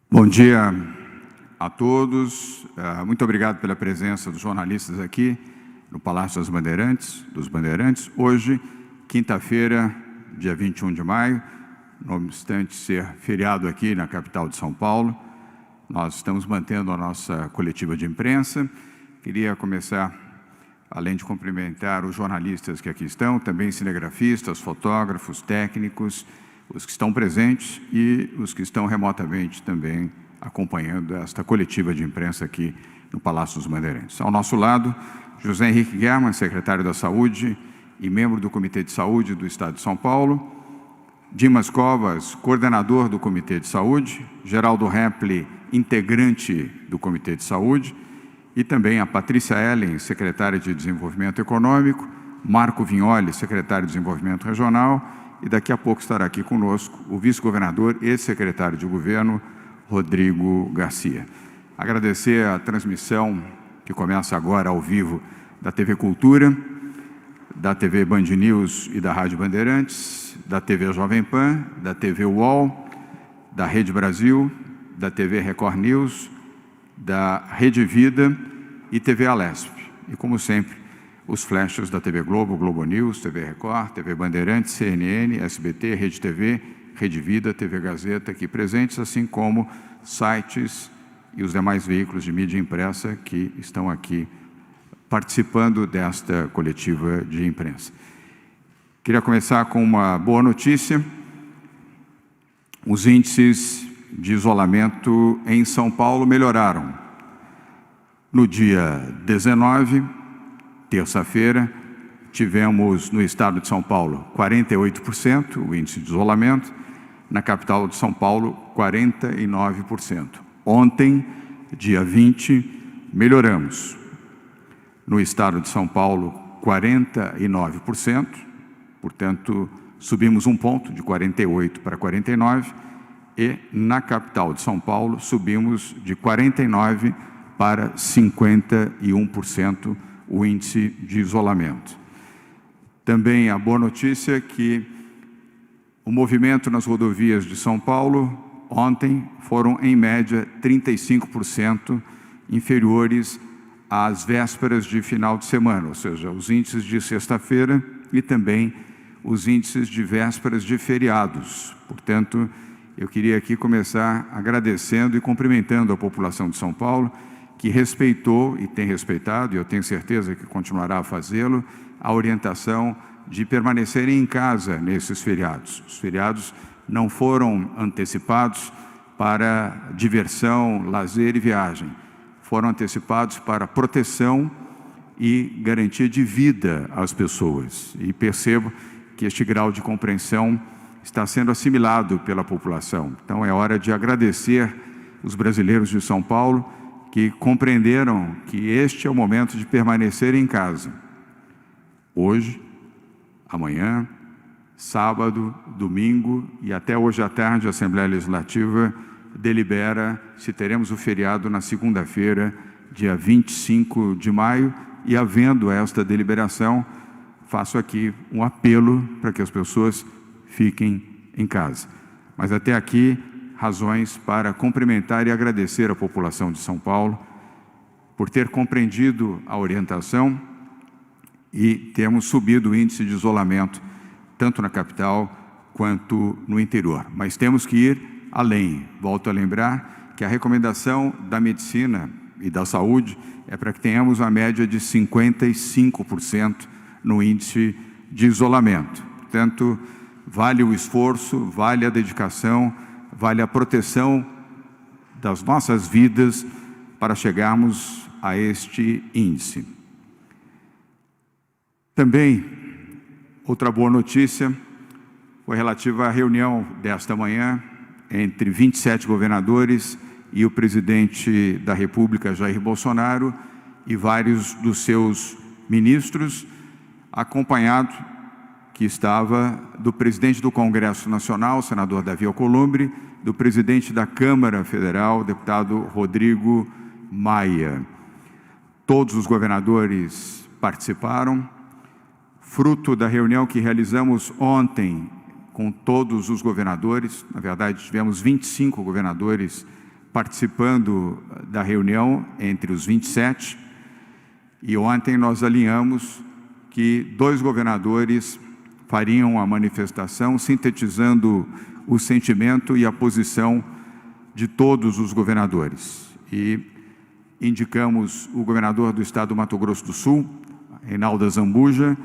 Bom dia a todos. Muito obrigado pela presença dos jornalistas aqui no Palácio dos Bandeirantes. Hoje, quinta-feira, dia 21 de maio, não obstante ser feriado aqui na capital de São Paulo, nós estamos mantendo a nossa coletiva de imprensa. Queria começar, além de cumprimentar os jornalistas que aqui estão, também cinegrafistas, fotógrafos, técnicos, os que estão presentes e os que estão remotamente também acompanhando esta coletiva de imprensa aqui no Palácio dos Bandeirantes. Ao nosso lado, José Henrique Guerman, secretário da Saúde e membro do Comitê de Saúde do Estado de São Paulo, Dimas Covas, coordenador do Comitê de Saúde, Geraldo Repli, integrante do Comitê de Saúde, e também a Patrícia Ellen, secretária de Desenvolvimento Econômico, Marco Vignoli, secretário de Desenvolvimento Regional, e daqui a pouco estará aqui conosco o vice-governador e secretário de governo, Rodrigo Garcia. Agradecer a transmissão que começa agora ao vivo da TV Cultura, da TV Band News e da Rádio Bandeirantes, da TV Jovem Pan, da TV UOL, da Rede Brasil, da TV Record News, da Rede Vida e TV Alesp. E, como sempre, os flashes da TV Globo, Globo News, TV Record, TV Bandeirantes, CNN, SBT, Rede TV, Rede Vida, TV Gazeta aqui presentes, assim como sites e os demais veículos de mídia impressa que estão aqui participando desta coletiva de imprensa. Queria começar com uma boa notícia. Os índices de isolamento em São Paulo melhoraram. No dia 19, terça-feira, tivemos no estado de São Paulo 48% o índice de isolamento, na capital de São Paulo 49%. Ontem, dia 20, melhoramos. No estado de São Paulo 49%, portanto subimos um ponto de 48 para 49, e na capital de São Paulo subimos de 49 para 51% o índice de isolamento. Também a boa notícia é que o movimento nas rodovias de São Paulo ontem foram, em média, 35% inferiores às vésperas de final de semana, ou seja, os índices de sexta-feira e também os índices de vésperas de feriados. Portanto, eu queria aqui começar agradecendo e cumprimentando a população de São Paulo, que respeitou e tem respeitado, e eu tenho certeza que continuará a fazê-lo, a orientação de permanecerem em casa nesses feriados. Os feriados não foram antecipados para diversão, lazer e viagem. Foram antecipados para proteção e garantia de vida às pessoas. E percebo que este grau de compreensão está sendo assimilado pela população. Então é hora de agradecer os brasileiros de São Paulo que compreenderam que este é o momento de permanecer em casa. Hoje, amanhã, sábado, domingo e até hoje à tarde, a Assembleia Legislativa delibera se teremos o feriado na segunda-feira, dia 25 de maio, e havendo esta deliberação, faço aqui um apelo para que as pessoas fiquem em casa. Mas até aqui, razões para cumprimentar e agradecer a população de São Paulo por ter compreendido a orientação e termos subido o índice de isolamento, tanto na capital quanto no interior. Mas temos que ir além. Volto a lembrar que a recomendação da medicina e da saúde é para que tenhamos a média de 55% no índice de isolamento. Portanto, vale o esforço, vale a dedicação, vale a proteção das nossas vidas para chegarmos a este índice. Também, outra boa notícia foi relativa à reunião desta manhã entre 27 governadores e o presidente da República, Jair Bolsonaro, e vários dos seus ministros, acompanhado que estava do presidente do Congresso Nacional, senador Davi Alcolumbre, do presidente da Câmara Federal, deputado Rodrigo Maia. Todos os governadores participaram, fruto da reunião que realizamos ontem com todos os governadores. Na verdade, tivemos 25 governadores participando da reunião entre os 27, e ontem nós alinhamos que 2 governadores fariam a manifestação, sintetizando o sentimento e a posição de todos os governadores. E indicamos o governador do estado do Mato Grosso do Sul, Reinaldo Azambuja,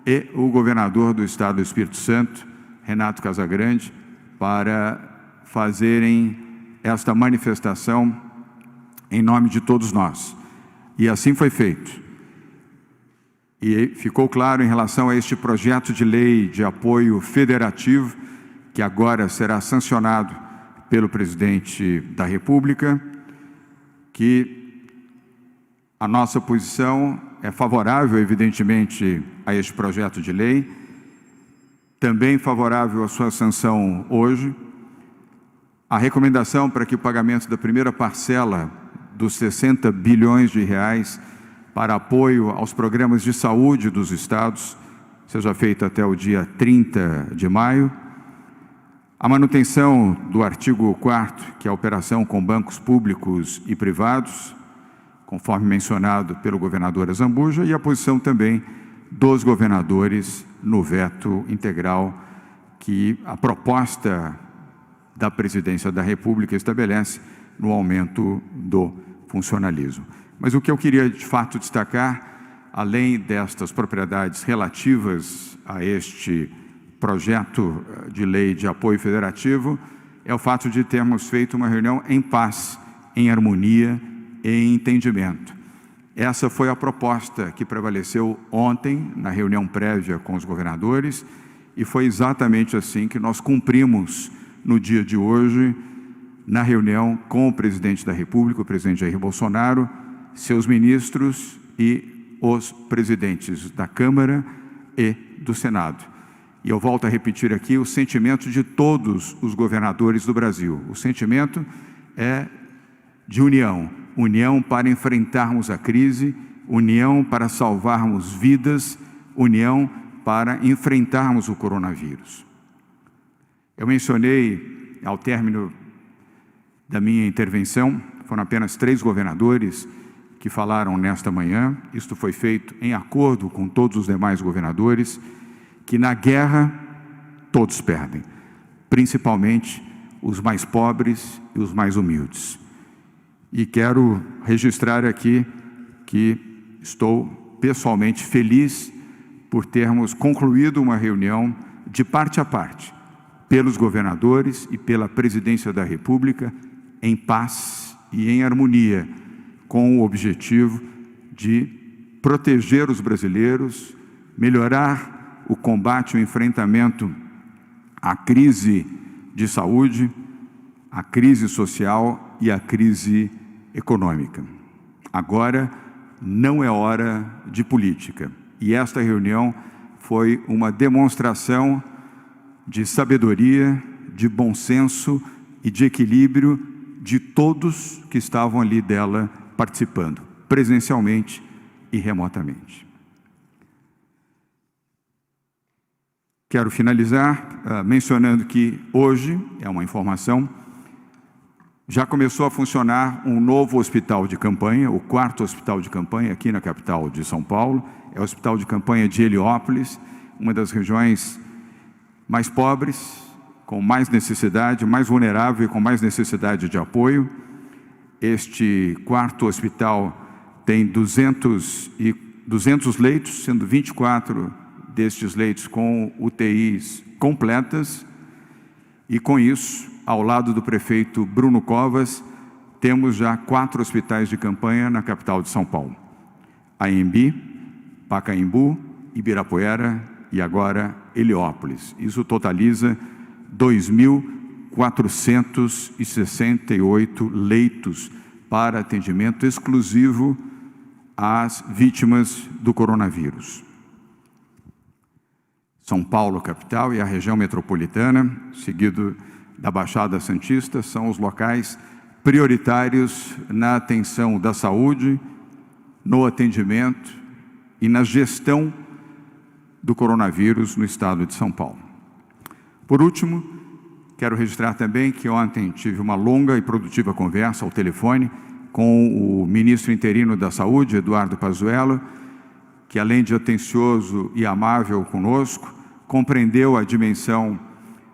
e o governador do estado do Espírito Santo, Renato Casagrande, para fazerem esta manifestação em nome de todos nós. E assim foi feito. E ficou claro em relação a este projeto de lei de apoio federativo, que agora será sancionado pelo presidente da República, que a nossa posição é favorável, evidentemente, a este projeto de lei, também favorável à sua sanção hoje. A recomendação para que o pagamento da primeira parcela dos 60 bilhões de reais para apoio aos programas de saúde dos estados seja feita até o dia 30 de maio. A manutenção do artigo 4º, que é a operação com bancos públicos e privados, conforme mencionado pelo governador Azambuja, e a posição também dos governadores no veto integral que a proposta da Presidência da República estabelece no aumento do funcionalismo. Mas o que eu queria de fato destacar, além destas propriedades relativas a este projeto de lei de apoio federativo, é o fato de termos feito uma reunião em paz, em harmonia e em entendimento. Essa foi a proposta que prevaleceu ontem na reunião prévia com os governadores, e foi exatamente assim que nós cumprimos no dia de hoje, na reunião com o presidente da República, o presidente Jair Bolsonaro, seus ministros e os presidentes da Câmara e do Senado. E eu volto a repetir aqui o sentimento de todos os governadores do Brasil. O sentimento é de união. União para enfrentarmos a crise, união para salvarmos vidas, união para enfrentarmos o coronavírus. Eu mencionei, ao término da minha intervenção, foram apenas 3 governadores que falaram nesta manhã, isto foi feito em acordo com todos os demais governadores, que na guerra todos perdem, principalmente os mais pobres e os mais humildes. E quero registrar aqui que estou pessoalmente feliz por termos concluído uma reunião de parte a parte, pelos governadores e pela Presidência da República, em paz e em harmonia, com o objetivo de proteger os brasileiros, melhorar o combate, o enfrentamento à crise de saúde, à crise social e à crise econômica. Agora não é hora de política, e esta reunião foi uma demonstração de sabedoria, de bom senso e de equilíbrio de todos que estavam ali dela participando, presencialmente e remotamente. Quero finalizar mencionando que hoje, é uma informação, já começou a funcionar um novo hospital de campanha, o 4º hospital de campanha aqui na capital de São Paulo, é o hospital de campanha de Heliópolis, uma das regiões mais pobres, com mais necessidade, mais vulnerável e com mais necessidade de apoio. Este 4º hospital tem 200 leitos, sendo 24 destes leitos com UTIs completas, e com isso, ao lado do prefeito Bruno Covas, temos já 4 hospitais de campanha na capital de São Paulo: Anhembi, Pacaembu, Ibirapuera e agora Heliópolis. Isso totaliza 2.468 leitos para atendimento exclusivo às vítimas do coronavírus. São Paulo, capital, e a região metropolitana, seguido da Baixada Santista, são os locais prioritários na atenção da saúde, no atendimento e na gestão do coronavírus no estado de São Paulo. Por último, Quero registrar também que ontem tive uma longa e produtiva conversa ao telefone com o ministro interino da Saúde, Eduardo Pazuello, que além de atencioso e amável conosco, compreendeu a dimensão,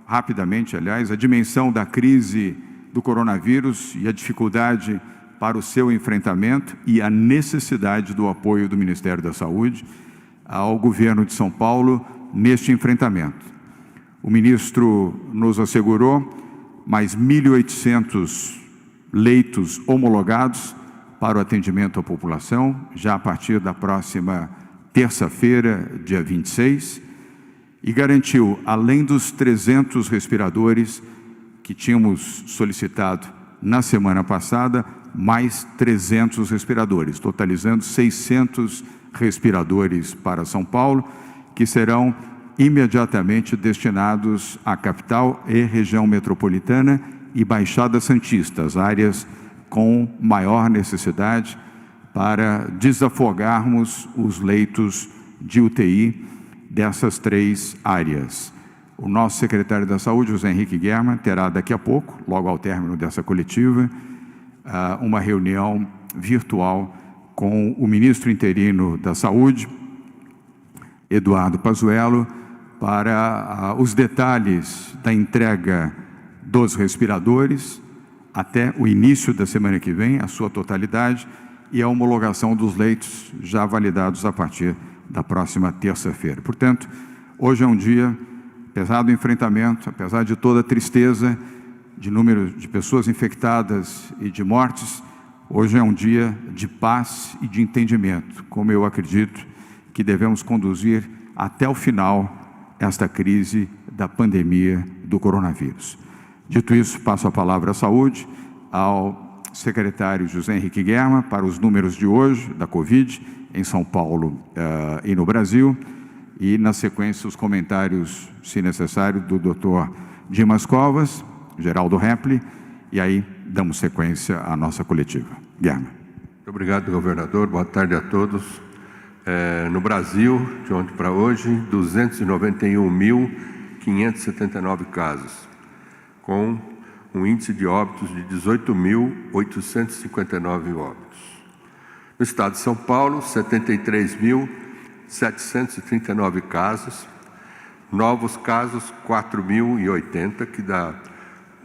rapidamente aliás, a dimensão da crise do coronavírus e a dificuldade para o seu enfrentamento e a necessidade do apoio do Ministério da Saúde ao governo de São Paulo neste enfrentamento. O ministro nos assegurou mais 1.800 leitos homologados para o atendimento à população, já a partir da próxima terça-feira, dia 26, e garantiu, além dos 300 respiradores que tínhamos solicitado na semana passada, mais 300 respiradores, totalizando 600 respiradores para São Paulo, que serão imediatamente destinados à capital e região metropolitana e Baixada Santista, as áreas com maior necessidade para desafogarmos os leitos de UTI dessas 3 áreas. O nosso secretário da Saúde, José Henrique Guerra, terá daqui a pouco, logo ao término dessa coletiva, uma reunião virtual com o ministro interino da Saúde, Eduardo Pazuello, para os detalhes da entrega dos respiradores até o início da semana que vem, a sua totalidade, e a homologação dos leitos já validados a partir da próxima terça-feira. Portanto, hoje é um dia, apesar do enfrentamento, apesar de toda a tristeza de número de pessoas infectadas e de mortes, hoje é um dia de paz e de entendimento, como eu acredito que devemos conduzir até o final esta crise da pandemia do coronavírus. Dito isso, passo a palavra à saúde, ao secretário José Henrique Guerra, para os números de hoje da Covid, em São Paulo e no Brasil, e, na sequência, os comentários, se necessário, do Dr. Dimas Covas, Geraldo Repli, e aí damos sequência à nossa coletiva. Guerra. Muito obrigado, governador. Boa tarde a todos. No Brasil, de ontem para hoje, 291.579 casos, com um índice de óbitos de 18.859 óbitos. No estado de São Paulo, 73.739 casos, novos casos 4.080, que dá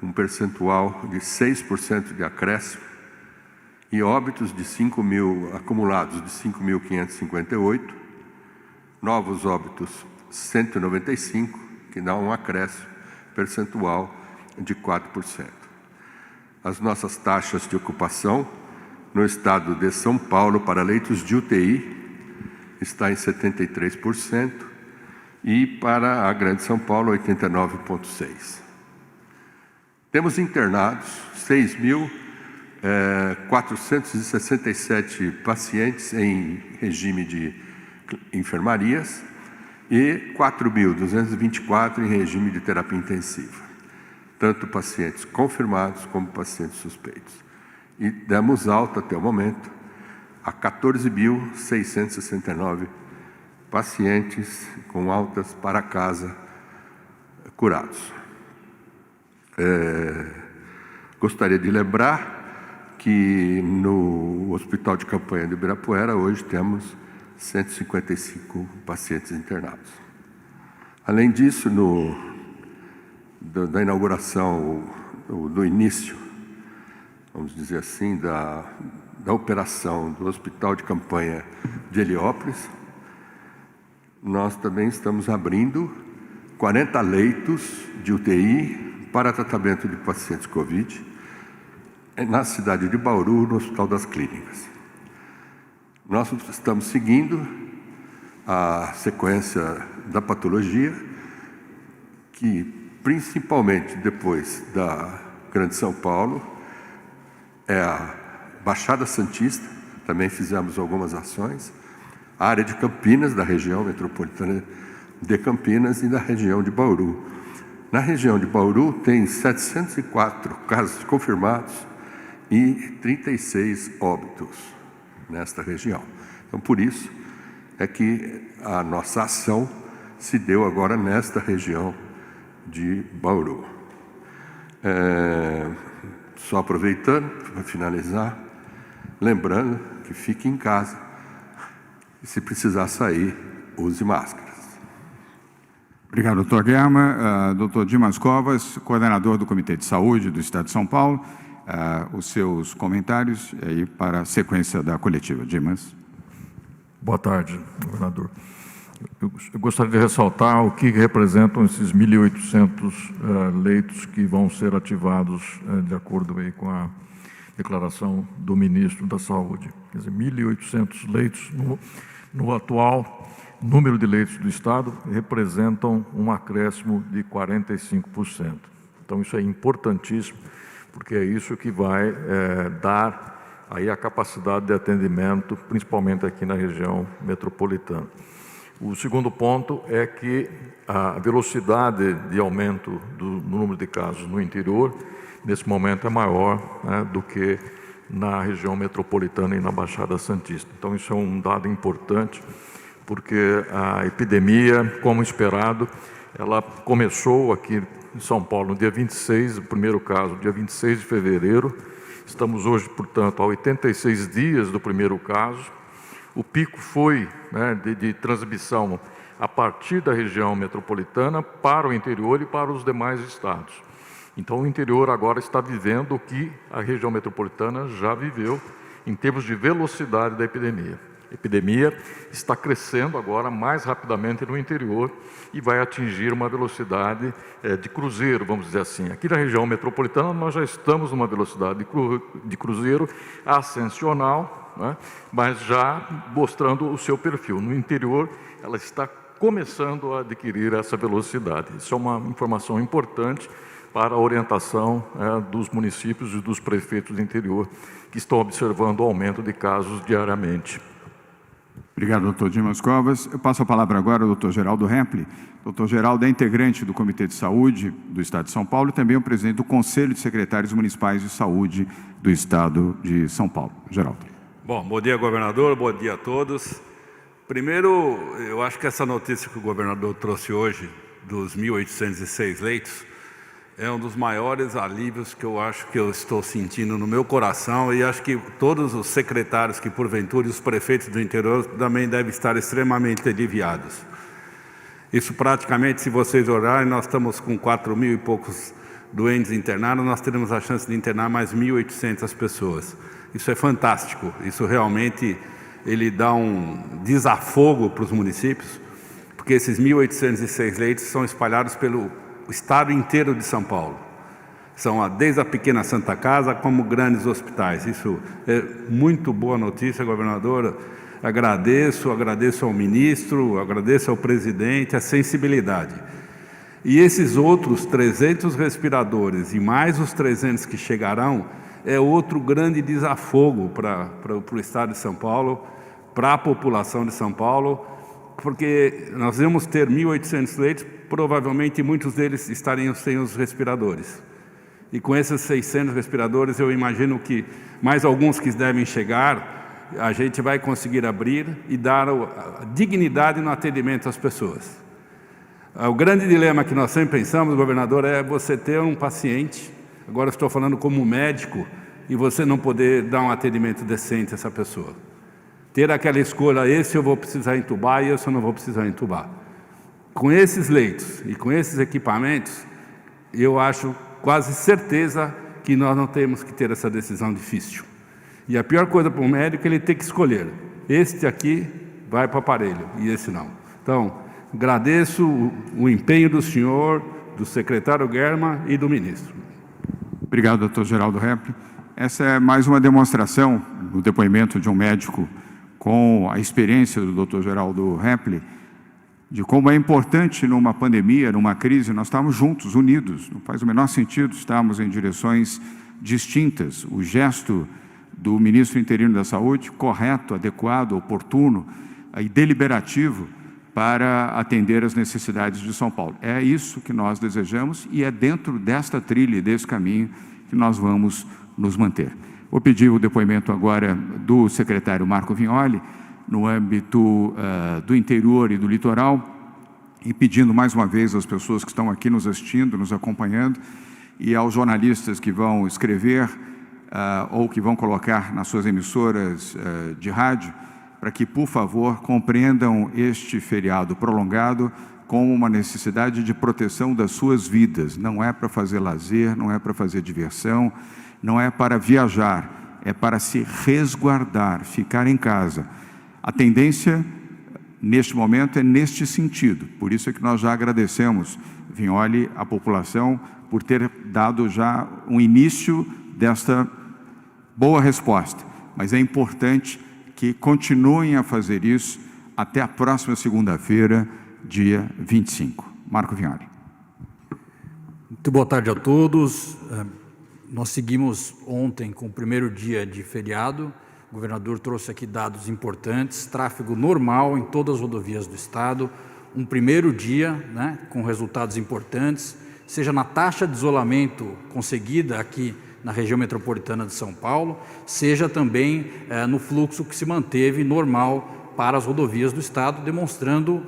um percentual de 6% de acréscimo, e óbitos de 5.000, acumulados de 5.558, novos óbitos 195, que dá um acréscimo percentual de 4%. As nossas taxas de ocupação no estado de São Paulo para leitos de UTI está em 73% e para a Grande São Paulo 89,6%. Temos internados 6.467 pacientes em regime de enfermarias e 4.224 em regime de terapia intensiva, tanto pacientes confirmados como pacientes suspeitos. E demos alta até o momento a 14.669 pacientes com altas para casa curados. Gostaria de lembrar que no Hospital de Campanha de Ibirapuera hoje temos 155 pacientes internados. Além disso, da inauguração, do início, vamos dizer assim, da operação do Hospital de Campanha de Heliópolis, nós também estamos abrindo 40 leitos de UTI para tratamento de pacientes Covid na cidade de Bauru, no Hospital das Clínicas. Nós estamos seguindo a sequência da patologia, que principalmente depois da Grande São Paulo é a Baixada Santista, também fizemos algumas ações, a área de Campinas, da região metropolitana de Campinas e da região de Bauru. Na região de Bauru tem 704 casos confirmados e 36 óbitos nesta região. Então, por isso é que a nossa ação se deu agora nesta região de Bauru. Só aproveitando, para finalizar, lembrando que fique em casa e, se precisar sair, use máscaras. Obrigado, doutor Germa. Doutor Dimas Covas, coordenador do Comitê de Saúde do Estado de São Paulo, os seus comentários aí para a sequência da coletiva. Dimas. Boa tarde, governador. Eu gostaria de ressaltar o que representam esses 1.800 leitos que vão ser ativados de acordo aí com a declaração do ministro da Saúde. Quer dizer, 1.800 leitos no atual número de leitos do Estado representam um acréscimo de 45%. Então, isso é importantíssimo, porque é isso que vai dar aí a capacidade de atendimento, principalmente aqui na região metropolitana. O segundo ponto é que a velocidade de aumento do número de casos no interior, nesse momento, é maior, né, do que na região metropolitana e na Baixada Santista. Então, isso é um dado importante, porque a epidemia, como esperado, ela começou aqui em São Paulo no dia 26, o primeiro caso, dia 26 de fevereiro. Estamos hoje, portanto, a 86 dias do primeiro caso. O pico foi, né, de transmissão a partir da região metropolitana para o interior e para os demais estados. Então, o interior agora está vivendo o que a região metropolitana já viveu em termos de velocidade da epidemia. A epidemia está crescendo agora mais rapidamente no interior e vai atingir uma velocidade de cruzeiro, vamos dizer assim. Aqui na região metropolitana nós já estamos numa velocidade de cruzeiro ascensional, né, mas já mostrando o seu perfil. No interior ela está começando a adquirir essa velocidade. Isso é uma informação importante para a orientação dos municípios e dos prefeitos do interior que estão observando o aumento de casos diariamente. Obrigado, doutor Dimas Covas. Eu passo a palavra agora ao doutor Geraldo Hempli. Doutor Geraldo é integrante do Comitê de Saúde do Estado de São Paulo e também é o presidente do Conselho de Secretários Municipais de Saúde do Estado de São Paulo. Geraldo. Bom dia, governador. Bom dia a todos. Primeiro, eu acho que essa notícia que o governador trouxe hoje, dos 1.806 leitos, é um dos maiores alívios que eu acho que eu estou sentindo no meu coração, e acho que todos os secretários que porventura e os prefeitos do interior também devem estar extremamente aliviados. Isso praticamente, se vocês olharem, nós estamos com 4.000 e poucos doentes internados, nós teremos a chance de internar mais 1.800 pessoas. Isso é fantástico, isso realmente ele dá um desafogo para os municípios, porque esses 1.806 leitos são espalhados pelo o estado inteiro de São Paulo. São desde a pequena Santa Casa como grandes hospitais. Isso é muito boa notícia, governadora. Agradeço ao ministro, agradeço ao presidente a sensibilidade. E esses outros 300 respiradores e mais os 300 que chegarão é outro grande desafogo para o estado de São Paulo, para a população de São Paulo, porque nós vamos ter 1.800 leitos, provavelmente muitos deles estariam sem os respiradores. E com esses 600 respiradores, eu imagino que mais alguns que devem chegar, a gente vai conseguir abrir e dar a dignidade no atendimento às pessoas. O grande dilema que nós sempre pensamos, governador, é você ter um paciente, agora estou falando como médico, e você não poder dar um atendimento decente a essa pessoa. Ter aquela escolha, esse eu vou precisar entubar e esse eu não vou precisar entubar. Com esses leitos e com esses equipamentos, eu acho quase certeza que nós não temos que ter essa decisão difícil. E a pior coisa para o médico é ele ter que escolher. Este aqui vai para o aparelho e esse não. Então, agradeço o empenho do senhor, do secretário Germa e do ministro. Obrigado, doutor Geraldo Hempli. Essa é mais uma demonstração do depoimento de um médico com a experiência do doutor Geraldo Hempli, de como é importante numa pandemia, numa crise, nós estarmos juntos, unidos. Não faz o menor sentido estarmos em direções distintas. O gesto do ministro interino da Saúde, correto, adequado, oportuno e deliberativo para atender as necessidades de São Paulo. É isso que nós desejamos e é dentro desta trilha, desse caminho, que nós vamos nos manter. Vou pedir o depoimento agora do secretário Marco Vignoli, no âmbito do interior e do litoral, e pedindo mais uma vez às pessoas que estão aqui nos assistindo, nos acompanhando, e aos jornalistas que vão escrever ou que vão colocar nas suas emissoras de rádio, para que, por favor, compreendam este feriado prolongado como uma necessidade de proteção das suas vidas. Não é para fazer lazer, não é para fazer diversão, não é para viajar, é para se resguardar, ficar em casa. A tendência, neste momento, é neste sentido. Por isso é que nós já agradecemos, Vignoli, a população, por ter dado já um início desta boa resposta. Mas é importante que continuem a fazer isso até a próxima segunda-feira, dia 25. Marco Vignoli. Muito boa tarde a todos. Nós seguimos ontem com o primeiro dia de feriado. O governador trouxe aqui dados importantes, tráfego normal em todas as rodovias do estado, um primeiro dia, né, com resultados importantes, seja na taxa de isolamento conseguida aqui na região metropolitana de São Paulo, seja também no fluxo que se manteve normal para as rodovias do estado, demonstrando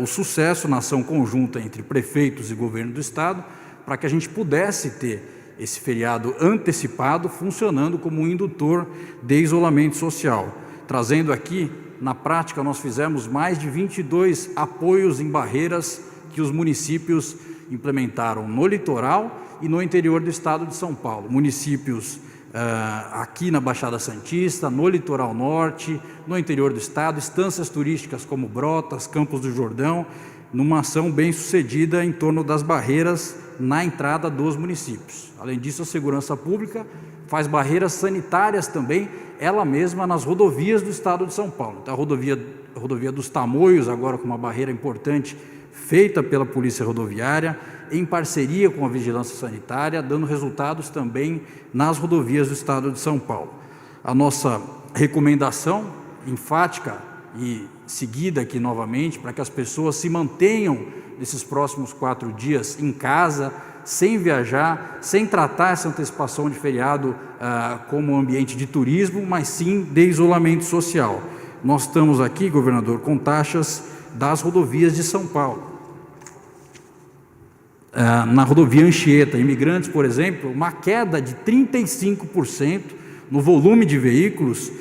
o sucesso na ação conjunta entre prefeitos e governo do estado, para que a gente pudesse ter esse feriado antecipado funcionando como um indutor de isolamento social. Trazendo aqui, na prática, nós fizemos mais de 22 apoios em barreiras que os municípios implementaram no litoral e no interior do estado de São Paulo. Municípios aqui na Baixada Santista, no litoral norte, no interior do estado, estâncias turísticas como Brotas, Campos do Jordão, numa ação bem sucedida em torno das barreiras na entrada dos municípios. Além disso, a segurança pública faz barreiras sanitárias também, ela mesma nas rodovias do estado de São Paulo. Então, a rodovia dos Tamoios, agora com uma barreira importante, feita pela Polícia Rodoviária, em parceria com a Vigilância Sanitária, dando resultados também nas rodovias do estado de São Paulo. A nossa recomendação enfática e seguida aqui novamente, para que as pessoas se mantenham nesses próximos 4 dias em casa, sem viajar, sem tratar essa antecipação de feriado como ambiente de turismo, mas sim de isolamento social. Nós estamos aqui, governador, com taxas das rodovias de São Paulo. Na rodovia Anchieta, Imigrantes, por exemplo, uma queda de 35% no volume de veículos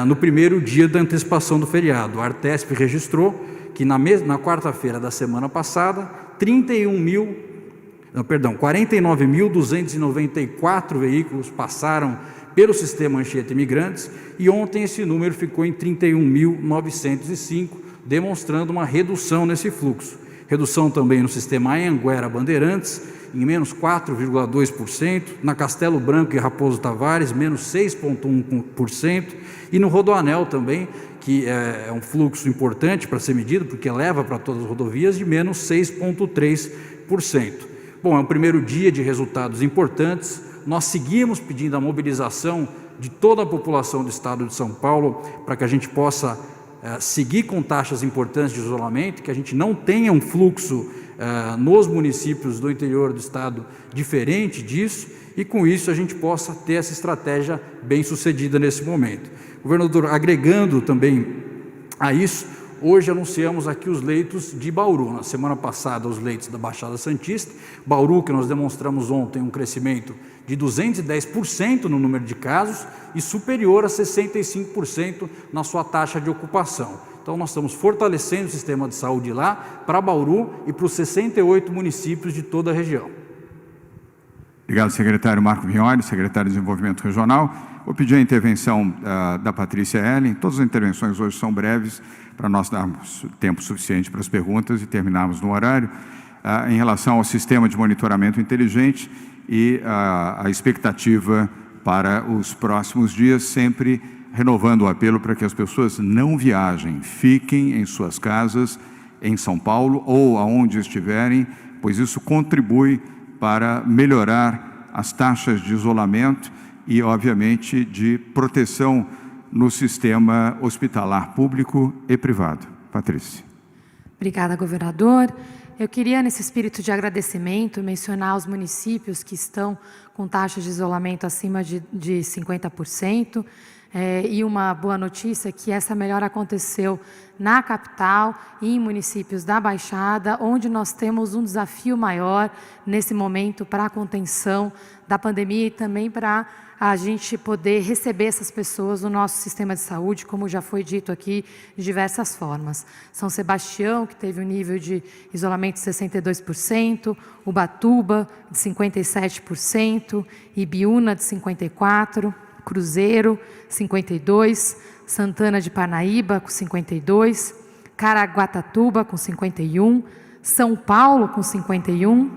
no primeiro dia da antecipação do feriado. A Artesp registrou que na quarta-feira da semana passada, 49.294 veículos passaram pelo sistema Anchieta Imigrantes e ontem esse número ficou em 31.905, demonstrando uma redução nesse fluxo. Redução também no sistema Anhanguera Bandeirantes, em menos 4,2%, na Castelo Branco e Raposo Tavares, menos 6,1%, e no Rodoanel também, que é um fluxo importante para ser medido, porque leva para todas as rodovias, de menos 6,3%. Bom, é um primeiro dia de resultados importantes. Nós seguimos pedindo a mobilização de toda a população do estado de São Paulo para que a gente possa seguir com taxas importantes de isolamento, que a gente não tenha um fluxo nos municípios do interior do estado diferente disso, e com isso a gente possa ter essa estratégia bem sucedida nesse momento. Governador, agregando também a isso, hoje anunciamos aqui os leitos de Bauru. Na semana passada, os leitos da Baixada Santista. Bauru, que nós demonstramos ontem um crescimento de 210% no número de casos e superior a 65% na sua taxa de ocupação. Então, nós estamos fortalecendo o sistema de saúde lá, para Bauru e para os 68 municípios de toda a região. Obrigado, secretário Marco Vignoli, secretário de Desenvolvimento Regional. Vou pedir a intervenção da Patrícia Ellen. Todas as intervenções hoje são breves, para nós darmos tempo suficiente para as perguntas e terminarmos no horário. Em relação ao sistema de monitoramento inteligente e a expectativa para os próximos dias, sempre renovando o apelo para que as pessoas não viajem, fiquem em suas casas, em São Paulo ou aonde estiverem, pois isso contribui para melhorar as taxas de isolamento e, obviamente, de proteção no sistema hospitalar público e privado. Patrícia. Obrigada, governador. Eu queria, nesse espírito de agradecimento, mencionar os municípios que estão com taxas de isolamento acima de 50%. E uma boa notícia é que essa melhora aconteceu na capital e em municípios da Baixada, onde nós temos um desafio maior nesse momento para a contenção da pandemia e também para a gente poder receber essas pessoas no nosso sistema de saúde, como já foi dito aqui, de diversas formas. São Sebastião, que teve um nível de isolamento de 62%, Ubatuba, de 57%, Ibiúna, de 54%, Cruzeiro, 52%, Santana de Parnaíba, com 52%, Caraguatatuba, com 51%, São Paulo, com 51%,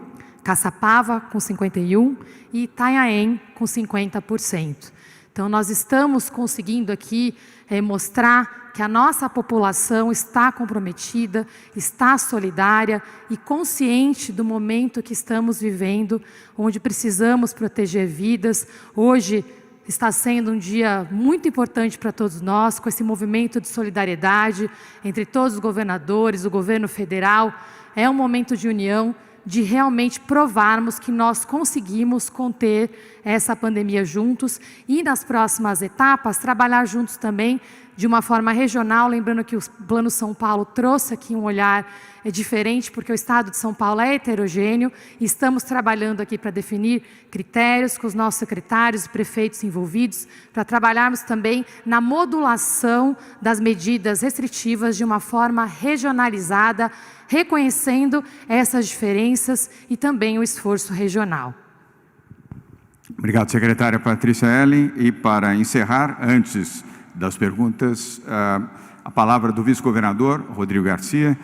Caçapava, com 51%, e Itanhaém, com 50%. Então, nós estamos conseguindo aqui mostrar que a nossa população está comprometida, está solidária e consciente do momento que estamos vivendo, onde precisamos proteger vidas. Hoje está sendo um dia muito importante para todos nós, com esse movimento de solidariedade entre todos os governadores, o governo federal. É um momento de união, de realmente provarmos que nós conseguimos conter essa pandemia juntos e, nas próximas etapas, trabalhar juntos também de uma forma regional, lembrando que o Plano São Paulo trouxe aqui um olhar diferente, porque o estado de São Paulo é heterogêneo, e estamos trabalhando aqui para definir critérios com os nossos secretários e prefeitos envolvidos, para trabalharmos também na modulação das medidas restritivas de uma forma regionalizada, reconhecendo essas diferenças e também o esforço regional. Obrigado, secretária Patrícia Ellen. E para encerrar, antes das perguntas, a palavra do vice-governador, Rodrigo Garcia,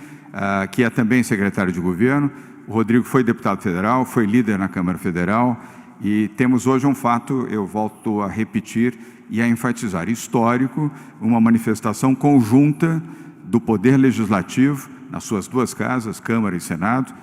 que é também secretário de governo. O Rodrigo foi deputado federal, foi líder na Câmara Federal, e temos hoje um fato, eu volto a repetir e a enfatizar, histórico, uma manifestação conjunta do Poder Legislativo, nas suas duas casas, Câmara e Senado,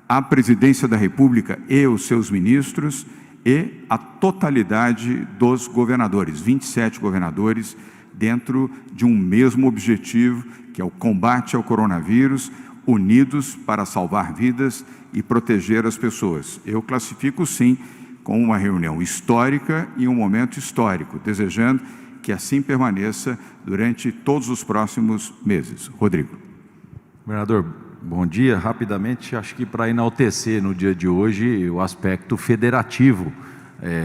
a Presidência da República e os seus ministros, e a totalidade dos governadores, 27 governadores, dentro de um mesmo objetivo, que é o combate ao coronavírus, unidos para salvar vidas e proteger as pessoas. Eu classifico, sim, como uma reunião histórica e um momento histórico, desejando que assim permaneça durante todos os próximos meses. Rodrigo. Governador, bom dia. Rapidamente, acho que para enaltecer no dia de hoje o aspecto federativo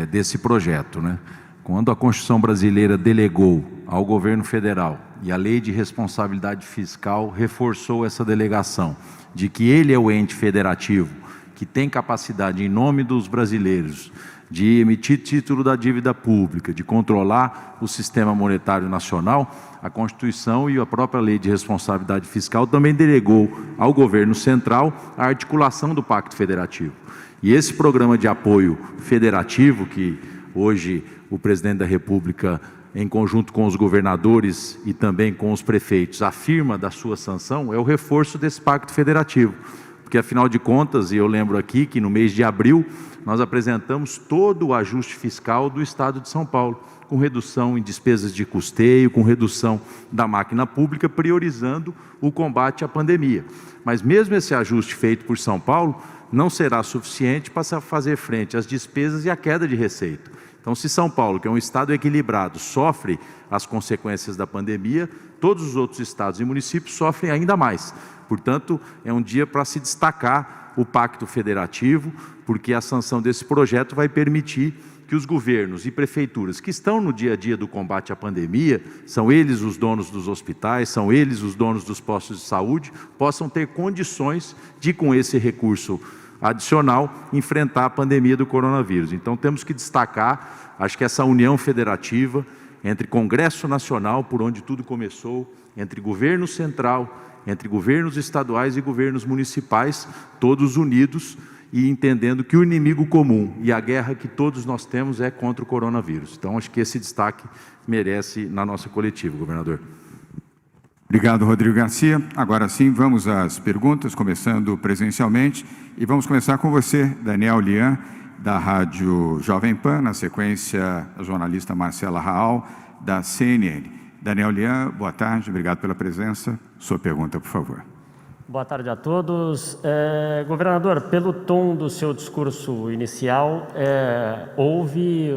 desse projeto, né? Quando a Constituição brasileira delegou ao governo federal e a Lei de Responsabilidade Fiscal reforçou essa delegação de que ele é o ente federativo que tem capacidade, em nome dos brasileiros, de emitir título da dívida pública, de controlar o sistema monetário nacional, a Constituição e a própria Lei de Responsabilidade Fiscal também delegou ao governo central a articulação do Pacto Federativo. E esse programa de apoio federativo, que hoje o presidente da República, em conjunto com os governadores e também com os prefeitos, afirma da sua sanção, é o reforço desse Pacto Federativo. Porque, afinal de contas, e eu lembro aqui que no mês de abril, nós apresentamos todo o ajuste fiscal do Estado de São Paulo, com redução em despesas de custeio, com redução da máquina pública, priorizando o combate à pandemia. Mas mesmo esse ajuste feito por São Paulo não será suficiente para fazer frente às despesas e à queda de receita. Então, se São Paulo, que é um estado equilibrado, sofre as consequências da pandemia, todos os outros estados e municípios sofrem ainda mais. Portanto, é um dia para se destacar o Pacto Federativo, porque a sanção desse projeto vai permitir que os governos e prefeituras que estão no dia a dia do combate à pandemia, são eles os donos dos hospitais, são eles os donos dos postos de saúde, possam ter condições de, com esse recurso adicional, enfrentar a pandemia do coronavírus. Então, temos que destacar, acho que essa união federativa entre Congresso Nacional, por onde tudo começou, entre governo central, entre governos estaduais e governos municipais, todos unidos e entendendo que o inimigo comum e a guerra que todos nós temos é contra o coronavírus. Então, acho que esse destaque merece na nossa coletiva, governador. Obrigado, Rodrigo Garcia. Agora sim, vamos às perguntas, começando presencialmente. E vamos começar com você, Daniel Lian, da Rádio Jovem Pan, na sequência, a jornalista Marcela Raal, da CNN. Daniel Lian, boa tarde, obrigado pela presença. Sua pergunta, por favor. Boa tarde a todos. Governador, pelo tom do seu discurso inicial, houve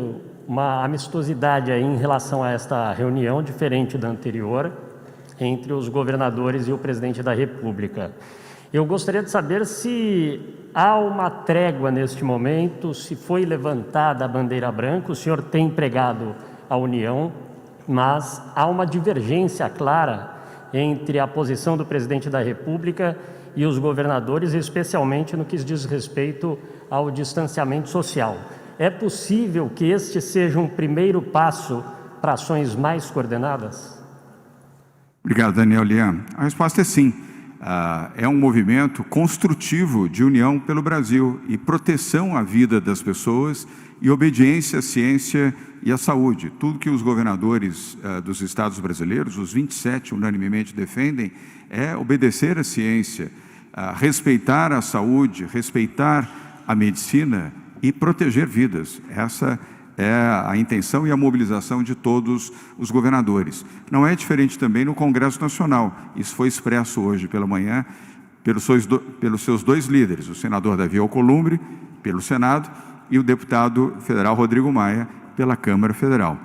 uma amistosidade aí em relação a esta reunião, diferente da anterior, entre os governadores e o presidente da República. Eu gostaria de saber se há uma trégua neste momento, se foi levantada a bandeira branca. O senhor tem pregado a união, mas há uma divergência clara entre a posição do presidente da República e os governadores, especialmente no que diz respeito ao distanciamento social. É possível que este seja um primeiro passo para ações mais coordenadas? Obrigado, Daniel Lian. A resposta é sim. É um movimento construtivo de união pelo Brasil e proteção à vida das pessoas e obediência à ciência e à saúde. Tudo que os governadores dos estados brasileiros, os 27, unanimemente defendem, é obedecer à ciência, respeitar a saúde, respeitar a medicina e proteger vidas. Essa é a intenção e a mobilização de todos os governadores. Não é diferente também no Congresso Nacional. Isso foi expresso hoje pela manhã pelos seus dois líderes, o senador Davi Alcolumbre, pelo Senado, e o deputado federal Rodrigo Maia, pela Câmara Federal.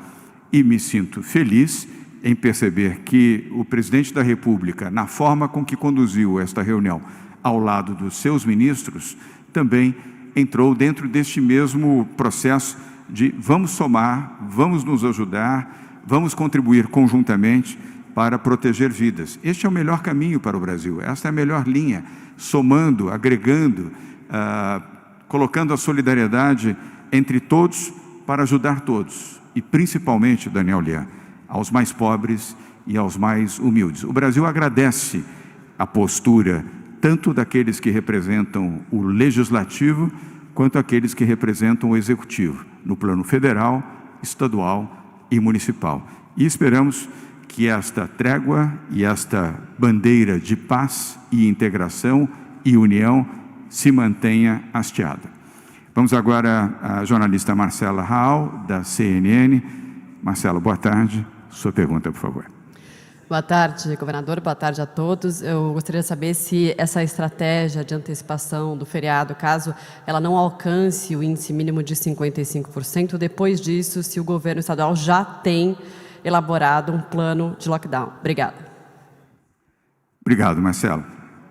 E me sinto feliz em perceber que o presidente da República, na forma com que conduziu esta reunião, ao lado dos seus ministros, também entrou dentro deste mesmo processo de vamos somar, vamos nos ajudar, vamos contribuir conjuntamente para proteger vidas. Este é o melhor caminho para o Brasil, esta é a melhor linha, somando, agregando, colocando a solidariedade entre todos para ajudar todos, e principalmente, Daniel Lian, aos mais pobres e aos mais humildes. O Brasil agradece a postura tanto daqueles que representam o legislativo, quanto aqueles que representam o executivo, no plano federal, estadual e municipal. E esperamos que esta trégua e esta bandeira de paz e integração e união se mantenha hasteada. Vamos agora à jornalista Marcela Raal, da CNN. Marcela, boa tarde. Sua pergunta, por favor. Boa tarde, governador. Boa tarde a todos. Eu gostaria de saber se essa estratégia de antecipação do feriado, caso ela não alcance o índice mínimo de 55%, depois disso, se o governo estadual já tem elaborado um plano de lockdown. Obrigada. Obrigado, Marcelo.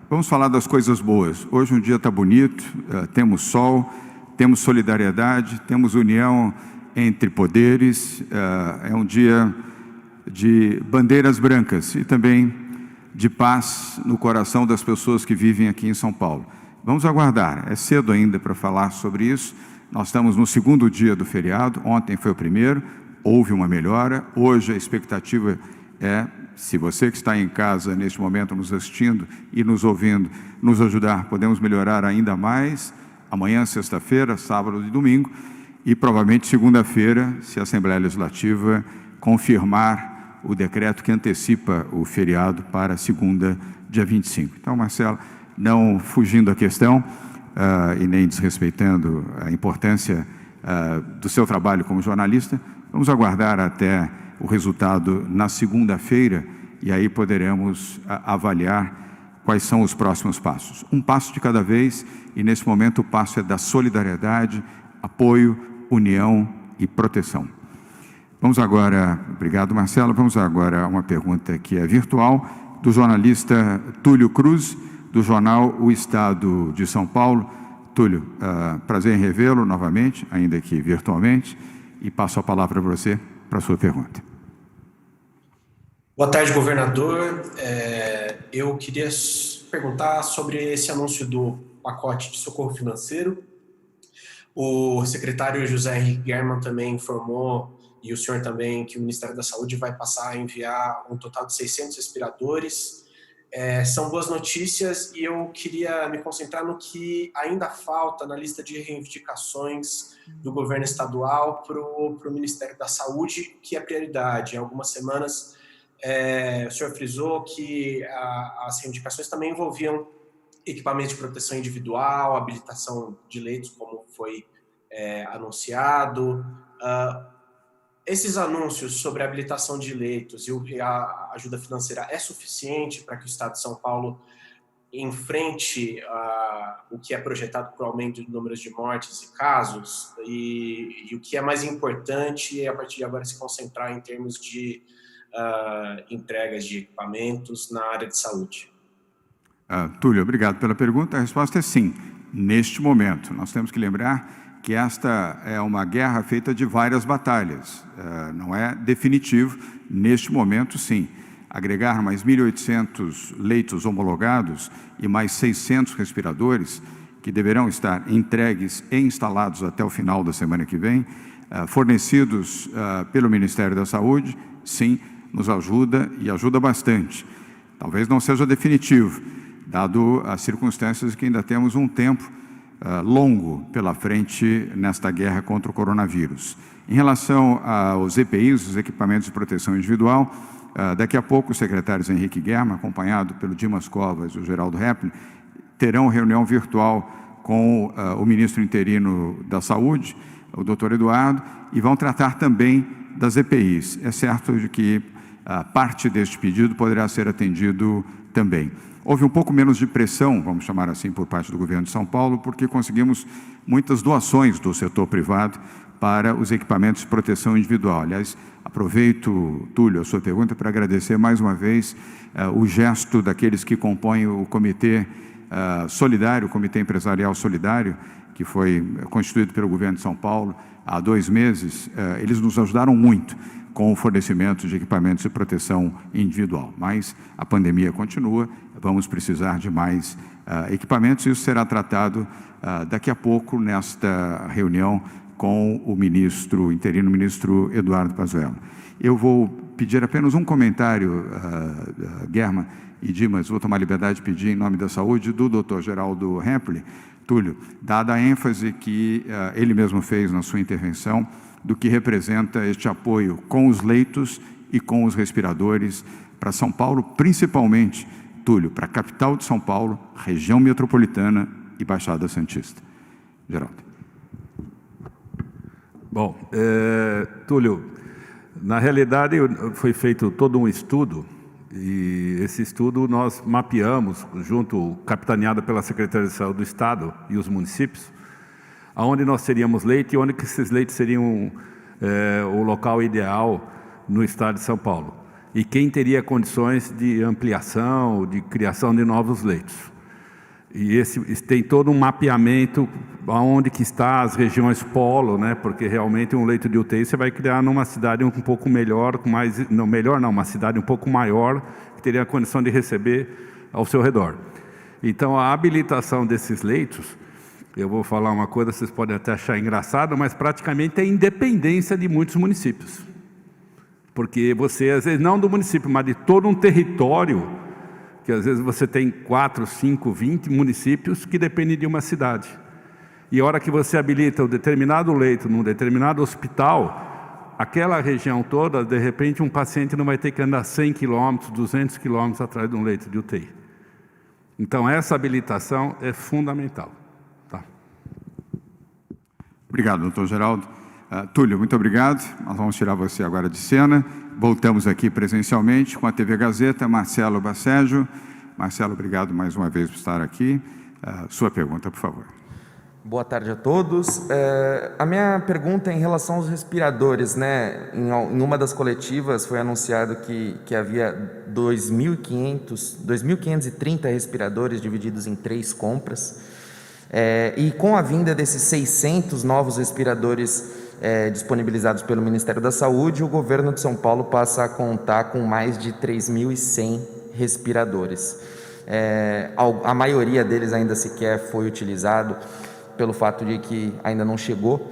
Vamos falar das coisas boas. Hoje um dia está bonito, temos sol, temos solidariedade, temos união entre poderes, é um dia de bandeiras brancas e também de paz no coração das pessoas que vivem aqui em São Paulo. Vamos aguardar, é cedo ainda para falar sobre isso. Nós estamos no segundo dia do feriado, ontem foi o primeiro, houve uma melhora. Hoje a expectativa é, se você que está em casa neste momento nos assistindo e nos ouvindo, nos ajudar, podemos melhorar ainda mais. Amanhã, sexta-feira, sábado e domingo, e provavelmente segunda-feira, se a Assembleia Legislativa confirmar o decreto que antecipa o feriado para segunda, dia 25. Então, Marcelo, não fugindo da questão e nem desrespeitando a importância do seu trabalho como jornalista, vamos aguardar até o resultado na segunda-feira e aí poderemos avaliar quais são os próximos passos. Um passo de cada vez e, nesse momento, o passo é da solidariedade, apoio, união e proteção. Vamos agora, obrigado Marcelo, vamos agora a uma pergunta que é virtual, do jornalista Túlio Cruz, do jornal O Estado de São Paulo. Túlio, prazer em revê-lo novamente, ainda que virtualmente, e passo a palavra para você, para a sua pergunta. Boa tarde, governador. Eu queria perguntar sobre esse anúncio do pacote de socorro financeiro. O secretário José Henrique Germann também informou, e o senhor também, que o Ministério da Saúde vai passar a enviar um total de 600 respiradores. São boas notícias e eu queria me concentrar no que ainda falta na lista de reivindicações do governo estadual para o Ministério da Saúde, que é prioridade. Em algumas semanas, o senhor frisou que as reivindicações também envolviam equipamentos de proteção individual, habilitação de leitos, como foi anunciado. Esses anúncios sobre a habilitação de leitos e a ajuda financeira é suficiente para que o Estado de São Paulo em frente a o que é projetado para o aumento de números de mortes e casos, e o que é mais importante é, a partir de agora, se concentrar em termos de entregas de equipamentos na área de saúde? Túlio, obrigado pela pergunta. A resposta é sim. Neste momento, nós temos que lembrar que esta é uma guerra feita de várias batalhas. Não é definitivo. Neste momento, sim. Agregar mais 1.800 leitos homologados e mais 600 respiradores, que deverão estar entregues e instalados até o final da semana que vem, fornecidos pelo Ministério da Saúde, sim, nos ajuda e ajuda bastante. Talvez não seja definitivo, dado as circunstâncias que ainda temos um tempo longo pela frente nesta guerra contra o coronavírus. Em relação aos EPIs, os equipamentos de proteção individual, daqui a pouco os secretários Henrique Guerma, acompanhado pelo Dimas Covas e o Geraldo Repple, terão reunião virtual com o ministro interino da Saúde, o doutor Eduardo, e vão tratar também das EPIs. É certo de que parte deste pedido poderá ser atendido também. Houve um pouco menos de pressão, vamos chamar assim, por parte do governo de São Paulo, porque conseguimos muitas doações do setor privado para os equipamentos de proteção individual. Aliás, aproveito, Túlio, a sua pergunta para agradecer mais uma vez o gesto daqueles que compõem o Comitê Solidário, o Comitê Empresarial Solidário, que foi constituído pelo governo de São Paulo há 2 meses. Eles nos ajudaram muito com o fornecimento de equipamentos de proteção individual. Mas a pandemia continua, vamos precisar de mais equipamentos, e isso será tratado daqui a pouco nesta reunião com o ministro interino, o ministro Eduardo Pazuello. Eu vou pedir apenas um comentário, Guerma e Dimas, vou tomar a liberdade de pedir em nome da saúde, do doutor Geraldo Repple. Túlio, dada a ênfase que ele mesmo fez na sua intervenção, do que representa este apoio com os leitos e com os respiradores para São Paulo, principalmente, Túlio, para a capital de São Paulo, região metropolitana e Baixada Santista. Geraldo. Bom, Túlio, na realidade foi feito todo um estudo, e esse estudo nós mapeamos, capitaneado pela Secretaria de Saúde do Estado e os municípios, aonde nós teríamos leite e onde que esses leitos seriam o local ideal no estado de São Paulo. E quem teria condições de ampliação, de criação de novos leitos. E tem todo um mapeamento aonde que está as regiões polo, né? Porque realmente um leito de UTI você vai criar numa cidade um pouco melhor, uma cidade um pouco maior, que teria a condição de receber ao seu redor. Então a habilitação desses leitos, eu vou falar uma coisa, vocês podem até achar engraçado, mas praticamente é independência de muitos municípios. Porque você, às vezes, não do município, mas de todo um território, que às vezes você tem 4, 5, 20 municípios que dependem de uma cidade. E a hora que você habilita um determinado leito num determinado hospital, aquela região toda, de repente, um paciente não vai ter que andar 100 quilômetros, 200 quilômetros atrás de um leito de UTI. Então, essa habilitação é fundamental. Obrigado, doutor Geraldo. Túlio, muito obrigado. Nós vamos tirar você agora de cena. Voltamos aqui presencialmente com a TV Gazeta, Marcelo Baceggio. Marcelo, obrigado mais uma vez por estar aqui. Sua pergunta, por favor. Boa tarde a todos. A minha pergunta é em relação aos respiradores, né? Em uma das coletivas foi anunciado que havia 2.530 respiradores divididos em 3 compras. E com a vinda desses 600 novos respiradores disponibilizados pelo Ministério da Saúde, o governo de São Paulo passa a contar com mais de 3.100 respiradores. A maioria deles ainda sequer foi utilizado pelo fato de que ainda não chegou.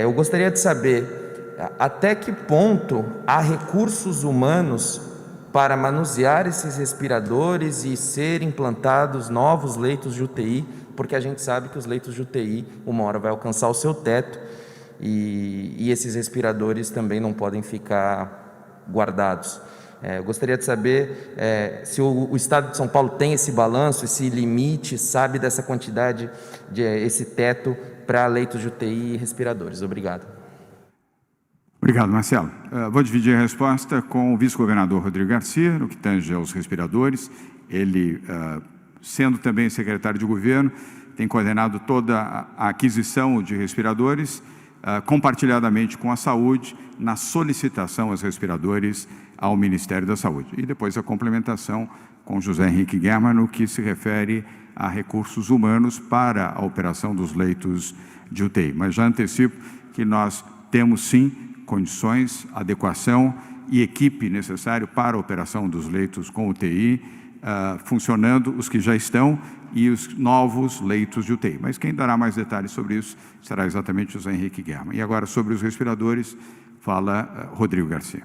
Eu gostaria de saber até que ponto há recursos humanos para manusear esses respiradores e ser implantados novos leitos de UTI, porque a gente sabe que os leitos de UTI, uma hora vai alcançar o seu teto, e esses respiradores também não podem ficar guardados. Eu gostaria de saber se o Estado de São Paulo tem esse balanço, esse limite, sabe dessa quantidade, esse teto para leitos de UTI e respiradores. Obrigado. Obrigado, Marcelo. Vou dividir a resposta com o vice-governador Rodrigo Garcia, no que tange aos respiradores. Ele sendo também secretário de governo, tem coordenado toda a aquisição de respiradores, compartilhadamente com a saúde, na solicitação aos respiradores ao Ministério da Saúde. E depois a complementação com José Henrique German, no que se refere a recursos humanos para a operação dos leitos de UTI. Mas já antecipo que nós temos sim condições, adequação e equipe necessário para a operação dos leitos com UTI, funcionando os que já estão e os novos leitos de UTI. Mas quem dará mais detalhes sobre isso será exatamente José Henrique German. E agora, sobre os respiradores, fala Rodrigo Garcia.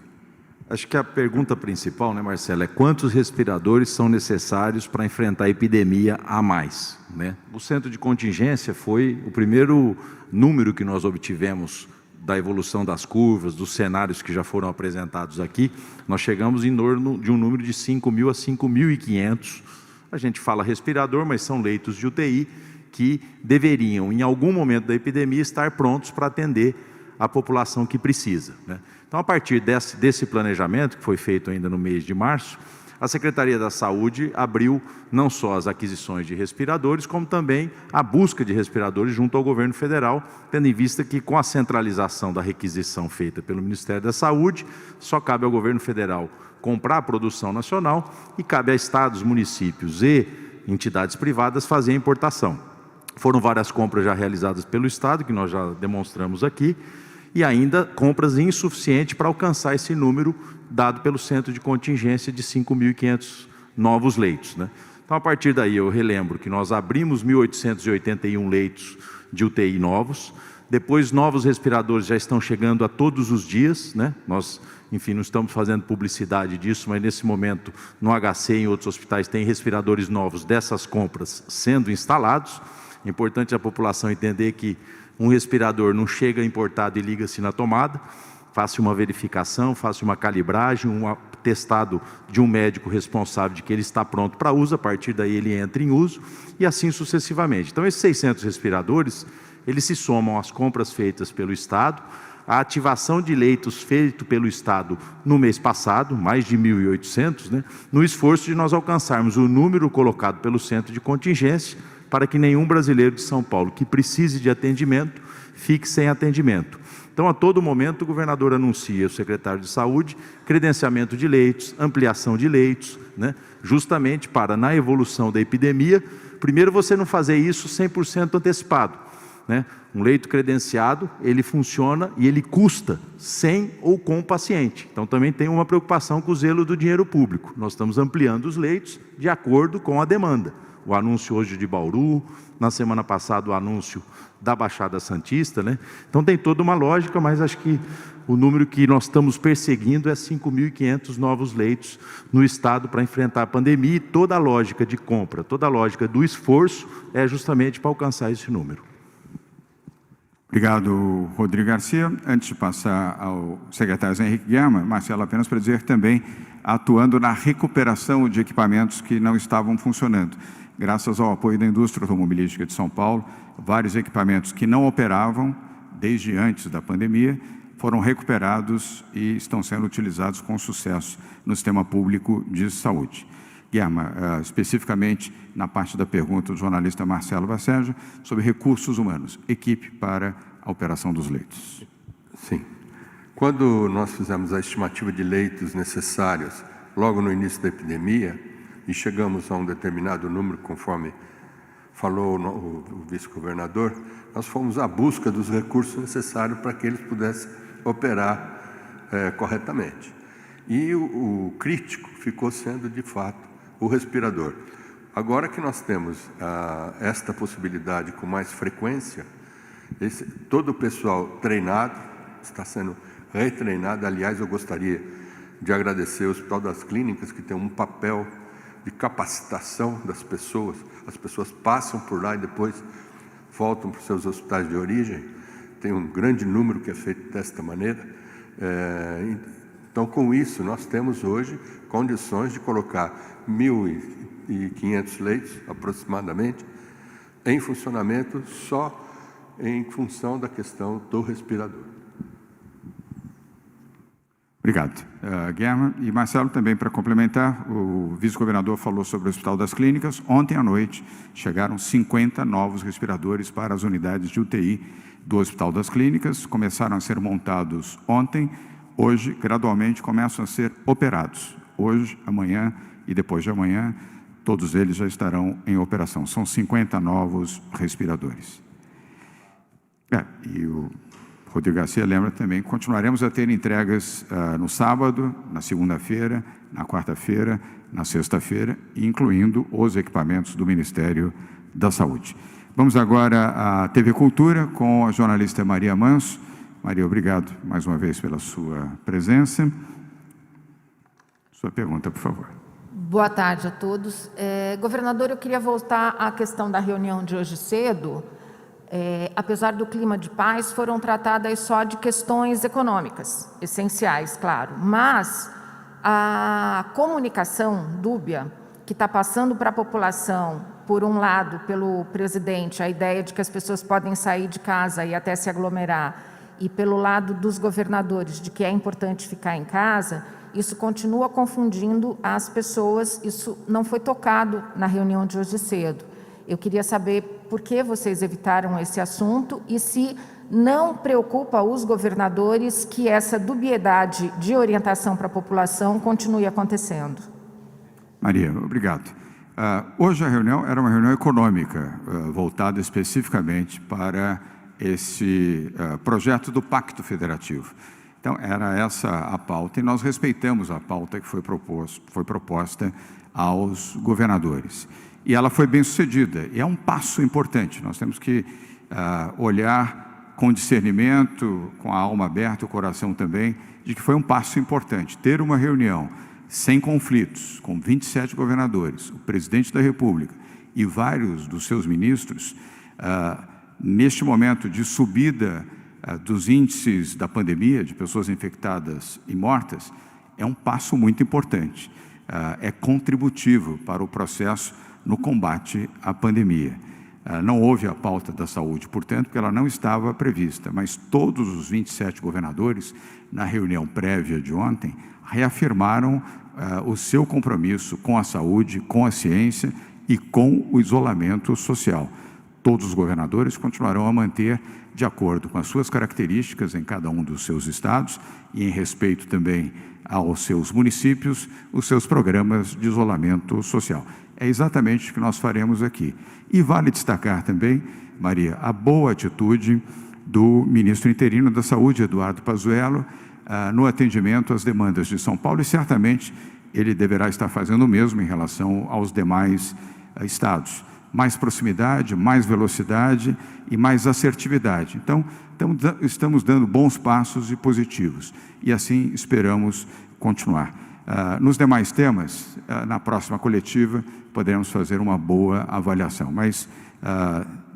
Acho que a pergunta principal, né, Marcelo, é quantos respiradores são necessários para enfrentar a epidemia a mais, né? O centro de contingência foi o primeiro número que nós obtivemos da evolução das curvas, dos cenários que já foram apresentados aqui. Nós chegamos em torno de um número de 5.000 a 5.500. A gente fala respirador, mas são leitos de UTI que deveriam, em algum momento da epidemia, estar prontos para atender a população que precisa, né? Então, a partir desse planejamento, que foi feito ainda no mês de março, a Secretaria da Saúde abriu não só as aquisições de respiradores, como também a busca de respiradores junto ao governo federal, tendo em vista que, com a centralização da requisição feita pelo Ministério da Saúde, só cabe ao governo federal comprar a produção nacional e cabe a estados, municípios e entidades privadas fazer a importação. Foram várias compras já realizadas pelo Estado, que nós já demonstramos aqui, e ainda compras insuficientes para alcançar esse número dado pelo centro de contingência de 5.500 novos leitos, né? Então, a partir daí, eu relembro que nós abrimos 1.881 leitos de UTI novos, depois novos respiradores já estão chegando a todos os dias, né? Nós, enfim, não estamos fazendo publicidade disso, mas nesse momento, no HC e em outros hospitais, tem respiradores novos dessas compras sendo instalados. É importante a população entender que um respirador não chega importado e liga-se na tomada, faça uma verificação, faça uma calibragem, um atestado de um médico responsável de que ele está pronto para uso, a partir daí ele entra em uso e assim sucessivamente. Então, esses 600 respiradores, eles se somam às compras feitas pelo Estado, a ativação de leitos feito pelo Estado no mês passado, mais de 1.800, né, no esforço de nós alcançarmos o número colocado pelo centro de contingência, para que nenhum brasileiro de São Paulo que precise de atendimento fique sem atendimento. Então, a todo momento, o governador anuncia, o secretário de Saúde, credenciamento de leitos, ampliação de leitos, né, justamente para, na evolução da epidemia, primeiro você não fazer isso 100% antecipado, né? Um leito credenciado, ele funciona e ele custa sem ou com o paciente. Então, também tem uma preocupação com o zelo do dinheiro público. Nós estamos ampliando os leitos de acordo com a demanda. O anúncio hoje de Bauru, na semana passada o anúncio da Baixada Santista, né? Então tem toda uma lógica, mas acho que o número que nós estamos perseguindo é 5.500 novos leitos no Estado para enfrentar a pandemia, e toda a lógica de compra, toda a lógica do esforço é justamente para alcançar esse número. Obrigado, Rodrigo Garcia. Antes de passar ao secretário Zé Henrique German, Marcelo, apenas para dizer também, atuando na recuperação de equipamentos que não estavam funcionando. Graças ao apoio da indústria automobilística de São Paulo, vários equipamentos que não operavam desde antes da pandemia foram recuperados e estão sendo utilizados com sucesso no sistema público de saúde. German, especificamente na parte da pergunta do jornalista Marcelo Baceja, sobre recursos humanos, equipe para a operação dos leitos. Sim. Quando nós fizemos a estimativa de leitos necessários logo no início da epidemia, e chegamos a um determinado número, conforme falou o vice-governador, nós fomos à busca dos recursos necessários para que eles pudessem operar corretamente. E o crítico ficou sendo, de fato, o respirador. Agora que nós temos esta possibilidade com mais frequência, todo o pessoal treinado está sendo retreinado. Aliás, eu gostaria de agradecer ao Hospital das Clínicas, que tem um papel de capacitação das pessoas. As pessoas passam por lá e depois voltam para os seus hospitais de origem. Tem um grande número que é feito desta maneira. Então, com isso, nós temos hoje condições de colocar 1.500 leitos, aproximadamente, em funcionamento só em função da questão do respirador. Obrigado, Guerra. E Marcelo, também para complementar, o vice-governador falou sobre o Hospital das Clínicas. Ontem à noite chegaram 50 novos respiradores para as unidades de UTI do Hospital das Clínicas. Começaram a ser montados ontem, hoje gradualmente começam a ser operados. Hoje, amanhã e depois de amanhã, todos eles já estarão em operação. São 50 novos respiradores. E o Rodrigo Garcia lembra também, continuaremos a ter entregas no sábado, na segunda-feira, na quarta-feira, na sexta-feira, incluindo os equipamentos do Ministério da Saúde. Vamos agora à TV Cultura com a jornalista Maria Manso. Maria, obrigado mais uma vez pela sua presença. Sua pergunta, por favor. Boa tarde a todos. Governador, eu queria voltar à questão da reunião de hoje cedo. Apesar do clima de paz, foram tratadas só de questões econômicas, essenciais, claro. Mas a comunicação dúbia que está passando para a população, por um lado, pelo presidente, a ideia de que as pessoas podem sair de casa e até se aglomerar, e pelo lado dos governadores, de que é importante ficar em casa, isso continua confundindo as pessoas, isso não foi tocado na reunião de hoje cedo. Eu queria saber por que vocês evitaram esse assunto e se não preocupa os governadores que essa dubiedade de orientação para a população continue acontecendo. Maria, obrigado. Hoje a reunião era uma reunião econômica, voltada especificamente para esse projeto do Pacto Federativo. Então, era essa a pauta e nós respeitamos a pauta que foi proposta aos governadores. E ela foi bem sucedida, e é um passo importante. Nós temos que olhar com discernimento, com a alma aberta, o coração também, de que foi um passo importante. Ter uma reunião sem conflitos, com 27 governadores, o presidente da República e vários dos seus ministros, neste momento de subida dos índices da pandemia, de pessoas infectadas e mortas, é um passo muito importante. É contributivo para o processo no combate à pandemia. Não houve a pauta da saúde, portanto, porque ela não estava prevista, mas todos os 27 governadores, na reunião prévia de ontem, reafirmaram o seu compromisso com a saúde, com a ciência e com o isolamento social. Todos os governadores continuarão a manter, de acordo com as suas características em cada um dos seus estados e em respeito também aos seus municípios, os seus programas de isolamento social. É exatamente o que nós faremos aqui. E vale destacar também, Maria, a boa atitude do ministro interino da Saúde, Eduardo Pazuello, no atendimento às demandas de São Paulo, e certamente ele deverá estar fazendo o mesmo em relação aos demais estados. Mais proximidade, mais velocidade e mais assertividade. Então, estamos dando bons passos e positivos, e assim esperamos continuar. Nos demais temas, na próxima coletiva, poderemos fazer uma boa avaliação. Mas,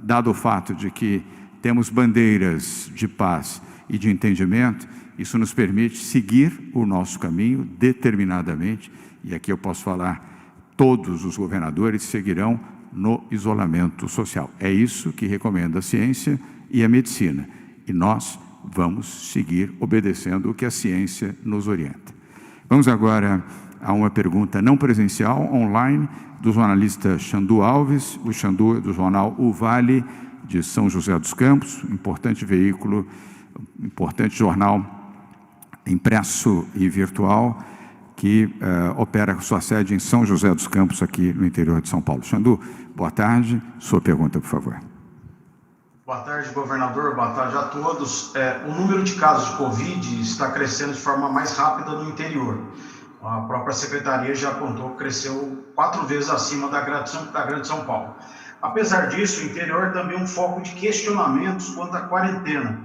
dado o fato de que temos bandeiras de paz e de entendimento, isso nos permite seguir o nosso caminho determinadamente, e aqui eu posso falar, todos os governadores seguirão no isolamento social. É isso que recomenda a ciência e a medicina, e nós vamos seguir obedecendo o que a ciência nos orienta. Vamos agora a uma pergunta não presencial, online, do jornalista Xandu Alves. O Xandu é do jornal O Vale, de São José dos Campos, importante veículo, importante jornal impresso e virtual, que opera sua sede em São José dos Campos, aqui no interior de São Paulo. Xandu, boa tarde. Sua pergunta, por favor. Boa tarde, governador. Boa tarde a todos. O número de casos de Covid está crescendo de forma mais rápida no interior. A própria secretaria já apontou que cresceu 4 vezes acima da Grande São Paulo. Apesar disso, o interior também é um foco de questionamentos quanto à quarentena,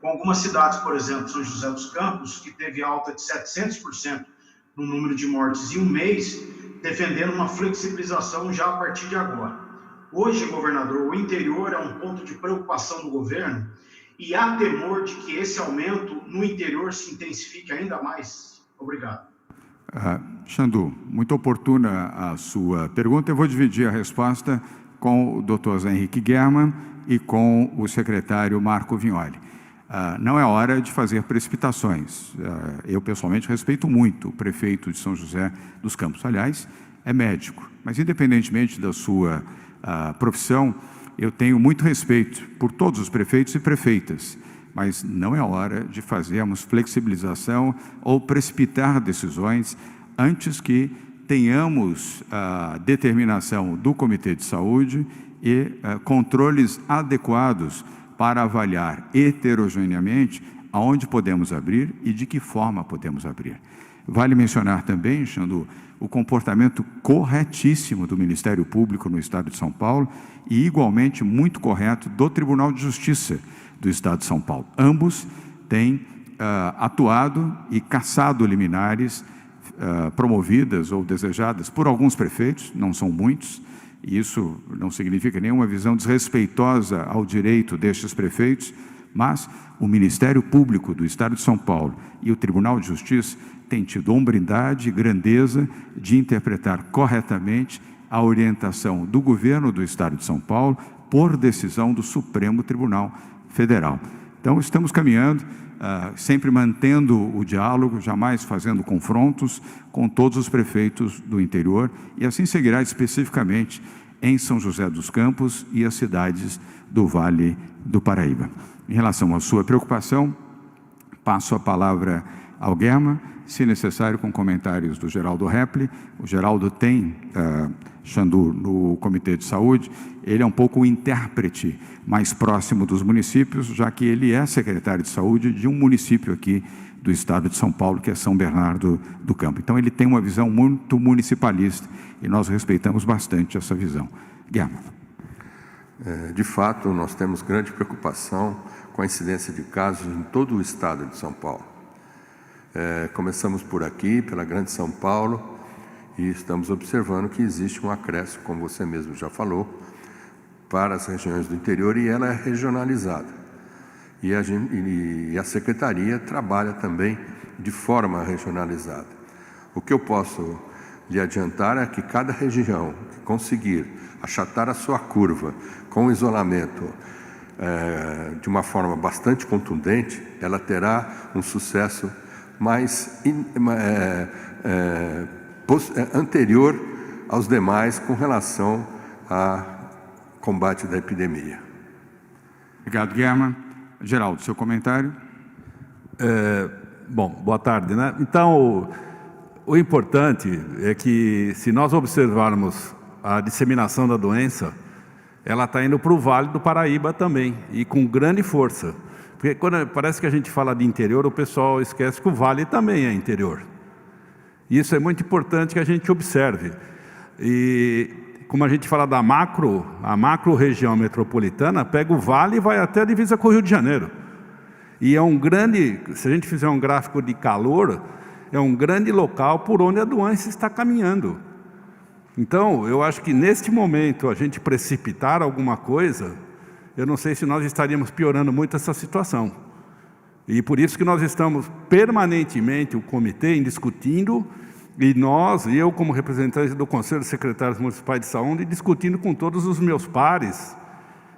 com algumas cidades, por exemplo, São José dos Campos, que teve alta de 700% no número de mortes em um mês, defendendo uma flexibilização já a partir de agora. Hoje, governador, o interior é um ponto de preocupação do governo e há temor de que esse aumento no interior se intensifique ainda mais? Obrigado. Xandu, muito oportuna a sua pergunta. Eu vou dividir a resposta com o Dr. Zé Henrique Guerra e com o secretário Marco Vignoli. não é hora de fazer precipitações. Eu, pessoalmente, respeito muito o prefeito de São José dos Campos. Aliás, é médico, mas independentemente da sua profissão, eu tenho muito respeito por todos os prefeitos e prefeitas, mas não é hora de fazermos flexibilização ou precipitar decisões antes que tenhamos a determinação do Comitê de Saúde e controles adequados para avaliar heterogeneamente aonde podemos abrir e de que forma podemos abrir. Vale mencionar também, Xandu, o comportamento corretíssimo do Ministério Público no Estado de São Paulo e igualmente muito correto do Tribunal de Justiça do Estado de São Paulo. Ambos têm atuado e cassado liminares promovidas ou desejadas por alguns prefeitos, não são muitos, e isso não significa nenhuma visão desrespeitosa ao direito destes prefeitos, mas o Ministério Público do Estado de São Paulo e o Tribunal de Justiça têm tido hombridade e grandeza de interpretar corretamente a orientação do governo do Estado de São Paulo por decisão do Supremo Tribunal Federal. Então, estamos caminhando, sempre mantendo o diálogo, jamais fazendo confrontos com todos os prefeitos do interior, e assim seguirá especificamente em São José dos Campos e as cidades do Vale do Paraíba. Em relação à sua preocupação, passo a palavra ao Guerma, se necessário com comentários do Geraldo Repli. O Geraldo tem, Xandu, no Comitê de Saúde, ele é um pouco o intérprete mais próximo dos municípios, já que ele é secretário de saúde de um município aqui do estado de São Paulo, que é São Bernardo do Campo. Então, ele tem uma visão muito municipalista e nós respeitamos bastante essa visão. Guerma. De fato, nós temos grande preocupação com a incidência de casos em todo o estado de São Paulo. Começamos por aqui, pela Grande São Paulo, e estamos observando que existe um acréscimo, como você mesmo já falou, para as regiões do interior, e ela é regionalizada. E a Secretaria trabalha também de forma regionalizada. O que eu posso lhe adiantar é que cada região que conseguir achatar a sua curva com isolamento de uma forma bastante contundente, ela terá um sucesso mais anterior aos demais com relação ao combate da epidemia. Obrigado, Guerma. Geraldo, seu comentário? Bom, boa tarde, né? Então, o importante é que, se nós observarmos a disseminação da doença, ela está indo para o Vale do Paraíba também, e com grande força. Porque quando parece que a gente fala de interior, o pessoal esquece que o Vale também é interior. Isso é muito importante que a gente observe. E como a gente fala da a macro região metropolitana, pega o Vale e vai até a divisa com o Rio de Janeiro. E é um grande, se a gente fizer um gráfico de calor, é um grande local por onde a doença está caminhando. Então, eu acho que neste momento a gente precipitar alguma coisa, eu não sei se nós estaríamos piorando muito essa situação. E por isso que nós estamos permanentemente, o comitê, discutindo, e eu como representante do Conselho de Secretários Municipais de Saúde, discutindo com todos os meus pares,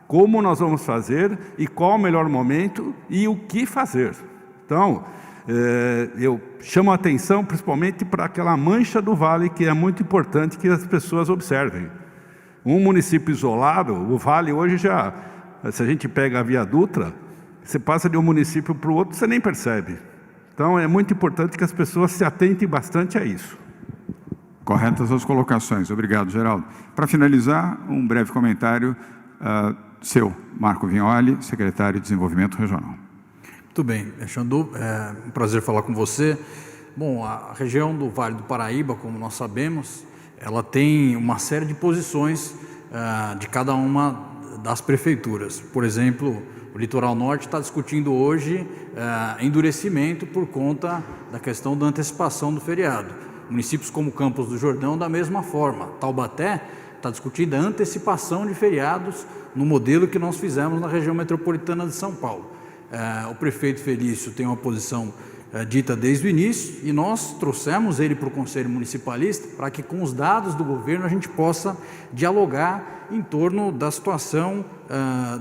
como nós vamos fazer e qual o melhor momento e o que fazer. Então, eu chamo a atenção principalmente para aquela mancha do vale, que é muito importante que as pessoas observem. Um município isolado, o vale hoje já, se a gente pega a Via Dutra, você passa de um município para o outro, você nem percebe. Então, é muito importante que as pessoas se atentem bastante a isso. Corretas as colocações. Obrigado, Geraldo. Para finalizar, um breve comentário seu, Marco Vignoli, secretário de Desenvolvimento Regional. Muito bem, Xandu, é um prazer falar com você. Bom, a região do Vale do Paraíba, como nós sabemos, ela tem uma série de posições de cada uma das prefeituras. Por exemplo, o Litoral Norte está discutindo hoje endurecimento por conta da questão da antecipação do feriado. Municípios como Campos do Jordão, da mesma forma. Taubaté está discutindo a antecipação de feriados no modelo que nós fizemos na região metropolitana de São Paulo. O prefeito Felício tem uma posição dita desde o início, e nós trouxemos ele para o Conselho Municipalista para que, com os dados do governo, a gente possa dialogar em torno da situação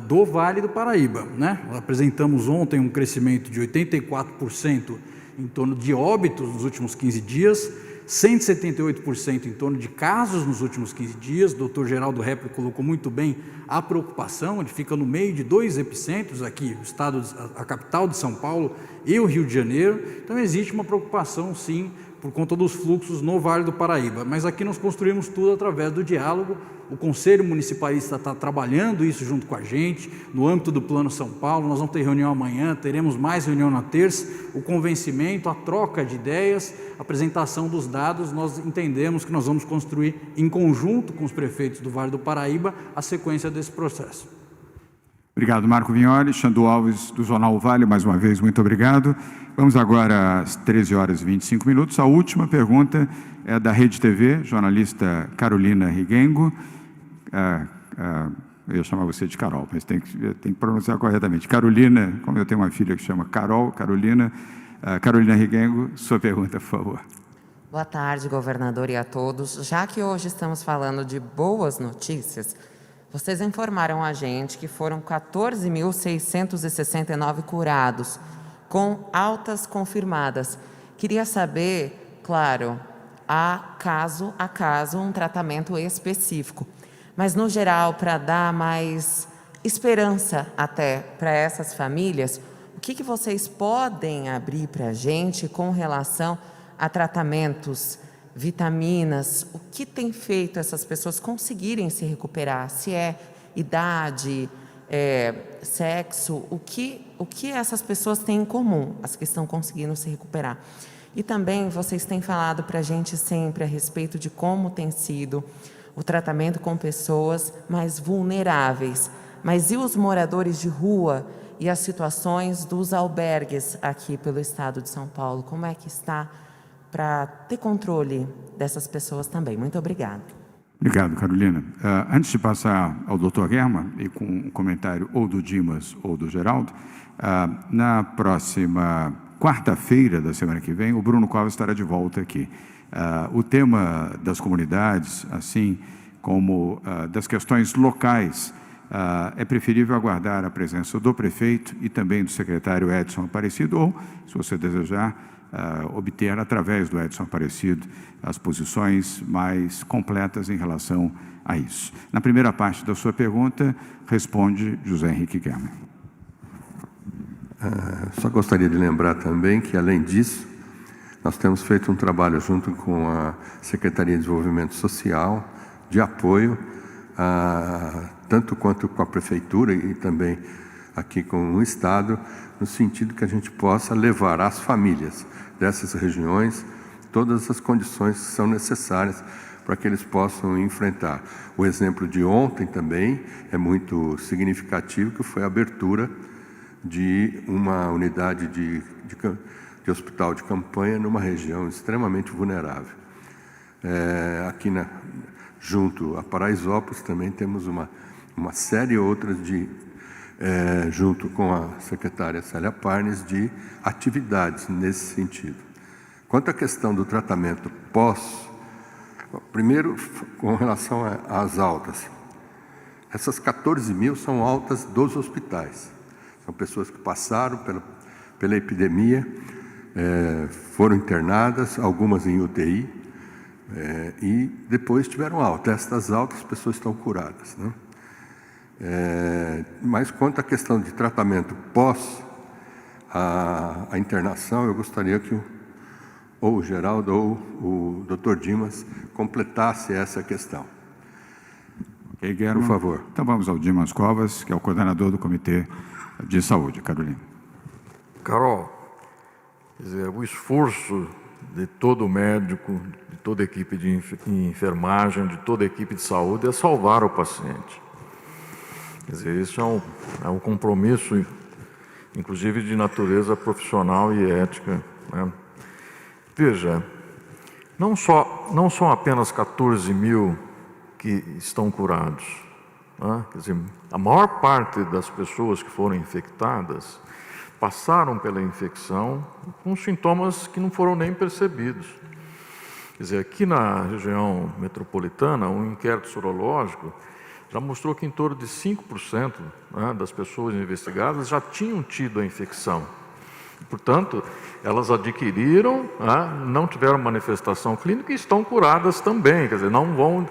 do Vale do Paraíba, né? Apresentamos ontem um crescimento de 84% em torno de óbitos nos últimos 15 dias, 178% em torno de casos nos últimos 15 dias. O doutor Geraldo Repple colocou muito bem a preocupação, ele fica no meio de 2 epicentros aqui, o estado, a capital de São Paulo e o Rio de Janeiro. Então existe uma preocupação, sim, por conta dos fluxos no Vale do Paraíba, mas aqui nós construímos tudo através do diálogo. O Conselho Municipalista está trabalhando isso junto com a gente, no âmbito do Plano São Paulo. Nós vamos ter reunião amanhã, teremos mais reunião na terça. O convencimento, a troca de ideias, a apresentação dos dados, nós entendemos que nós vamos construir em conjunto com os prefeitos do Vale do Paraíba a sequência desse processo. Obrigado, Marco Vignoli. Xandu Alves, do Jornal O Vale, mais uma vez, muito obrigado. Vamos agora às 13 horas e 25 minutos. A última pergunta é da Rede TV, jornalista Carolina Rigengo. Eu ia chamar você de Carol, mas tem que pronunciar corretamente. Carolina, como eu tenho uma filha que chama Carol, Carolina Rigengo, sua pergunta, por favor. Boa tarde, governador, e a todos. Já que hoje estamos falando de boas notícias, vocês informaram a gente que foram 14.669 curados, com altas confirmadas. Queria saber, claro, caso a caso, um tratamento específico. Mas, no geral, para dar mais esperança até para essas famílias, o que vocês podem abrir para a gente com relação a tratamentos, vitaminas, o que tem feito essas pessoas conseguirem se recuperar? Se é idade, sexo, o que essas pessoas têm em comum, as que estão conseguindo se recuperar? E também vocês têm falado para a gente sempre a respeito de como tem sido o tratamento com pessoas mais vulneráveis. Mas e os moradores de rua e as situações dos albergues aqui pelo estado de São Paulo? Como é que está para ter controle dessas pessoas também? Muito obrigada. Obrigado, Carolina. Antes de passar ao doutor Germa, e com um comentário ou do Dimas ou do Geraldo, na próxima quarta-feira da semana que vem, o Bruno Covas estará de volta aqui. O tema das comunidades, assim como das questões locais, é preferível aguardar a presença do prefeito e também do secretário Edson Aparecido, ou, se você desejar, obter através do Edson Aparecido as posições mais completas em relação a isso. Na primeira parte da sua pergunta, responde José Henrique Germa. Só gostaria de lembrar também que, além disso, nós temos feito um trabalho junto com a Secretaria de Desenvolvimento Social, de apoio, tanto quanto com a Prefeitura e também aqui com o Estado, no sentido que a gente possa levar às famílias dessas regiões todas as condições que são necessárias para que eles possam enfrentar. O exemplo de ontem também é muito significativo, que foi a abertura de uma unidade de hospital de campanha numa região extremamente vulnerável. Aqui junto a Paraisópolis também temos uma série outras junto com a secretária Célia Parnes, de atividades nesse sentido. Quanto à questão do tratamento primeiro, com relação às altas, essas 14 mil são altas dos hospitais. São pessoas que passaram pela epidemia, foram internadas, algumas em UTI, e depois tiveram alta. Estas altas, as pessoas estão curadas, né? Mas quanto à questão de tratamento pós a internação, eu gostaria que ou o Geraldo ou o Dr. Dimas completasse essa questão. Ok, Guilherme, por favor. Então vamos ao Dimas Covas, que é o coordenador do Comitê de Saúde. Carolina. Carol, quer dizer, o esforço de todo médico, de toda equipe de enfermagem, de toda equipe de saúde é salvar o paciente. Quer dizer, isso é um compromisso, inclusive de natureza profissional e ética, né? Veja, não são apenas 14 mil que estão curados, né? Quer dizer, a maior parte das pessoas que foram infectadas passaram pela infecção com sintomas que não foram nem percebidos. Quer dizer, aqui na região metropolitana, um inquérito sorológico já mostrou que em torno de 5%, né, das pessoas investigadas já tinham tido a infecção. Portanto, elas adquiriram, né, não tiveram manifestação clínica e estão curadas também, quer dizer, não vão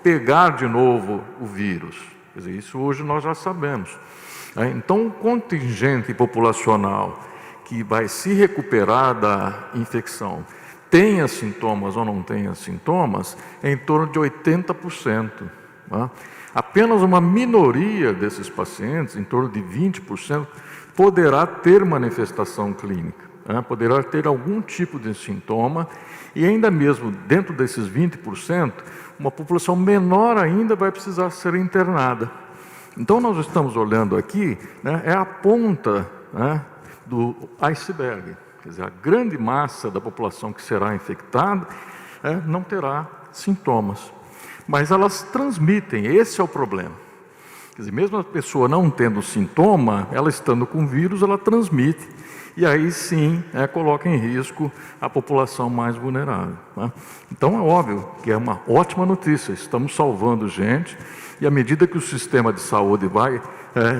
pegar de novo o vírus. Quer dizer, isso hoje nós já sabemos. Então, o contingente populacional que vai se recuperar da infecção, tenha sintomas ou não tenha sintomas, é em torno de 80%. Né? Apenas uma minoria desses pacientes, em torno de 20%, poderá ter manifestação clínica, né? Poderá ter algum tipo de sintoma, e ainda mesmo dentro desses 20%, uma população menor ainda vai precisar ser internada. Então, nós estamos olhando aqui, né, é a ponta, né, do iceberg. Quer dizer, a grande massa da população que será infectada não terá sintomas. Mas elas transmitem, esse é o problema. Quer dizer, mesmo a pessoa não tendo sintoma, ela estando com vírus, ela transmite. E aí sim, coloca em risco a população mais vulnerável. Né? Então é óbvio que é uma ótima notícia, estamos salvando gente, e à medida que o sistema de saúde vai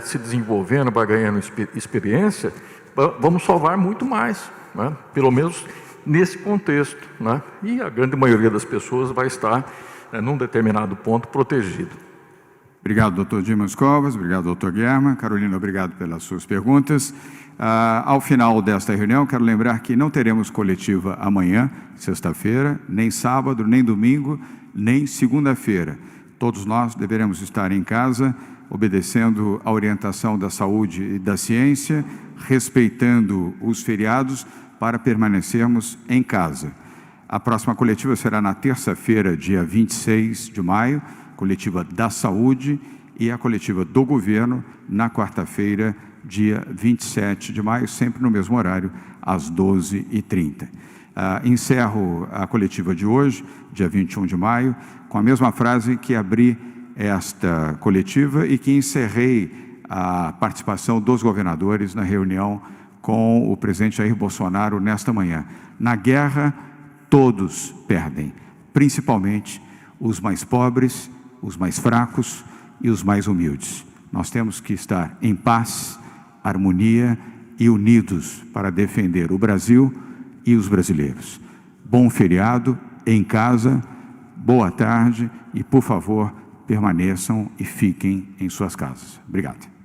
se desenvolvendo, vai ganhando experiência, vamos salvar muito mais, né? Pelo menos nesse contexto. Né? E a grande maioria das pessoas vai estar, num determinado ponto, protegido. Obrigado, doutor Dimas Covas. Obrigado, doutor Guilherme. Carolina, obrigado pelas suas perguntas. Ao final desta reunião, quero lembrar que não teremos coletiva amanhã, sexta-feira, nem sábado, nem domingo, nem segunda-feira. Todos nós deveremos estar em casa, obedecendo a orientação da saúde e da ciência, respeitando os feriados para permanecermos em casa. A próxima coletiva será na terça-feira, dia 26 de maio, coletiva da saúde, e a coletiva do governo na quarta-feira, dia 27 de maio, sempre no mesmo horário, às 12h30. Encerro a coletiva de hoje, dia 21 de maio, com a mesma frase que abri esta coletiva e que encerrei a participação dos governadores na reunião com o presidente Jair Bolsonaro nesta manhã. Na guerra, todos perdem, principalmente os mais pobres, os mais fracos e os mais humildes. Nós temos que estar em paz, harmonia e unidos para defender o Brasil e os brasileiros. Bom feriado, em casa, boa tarde e, por favor, permaneçam e fiquem em suas casas. Obrigado.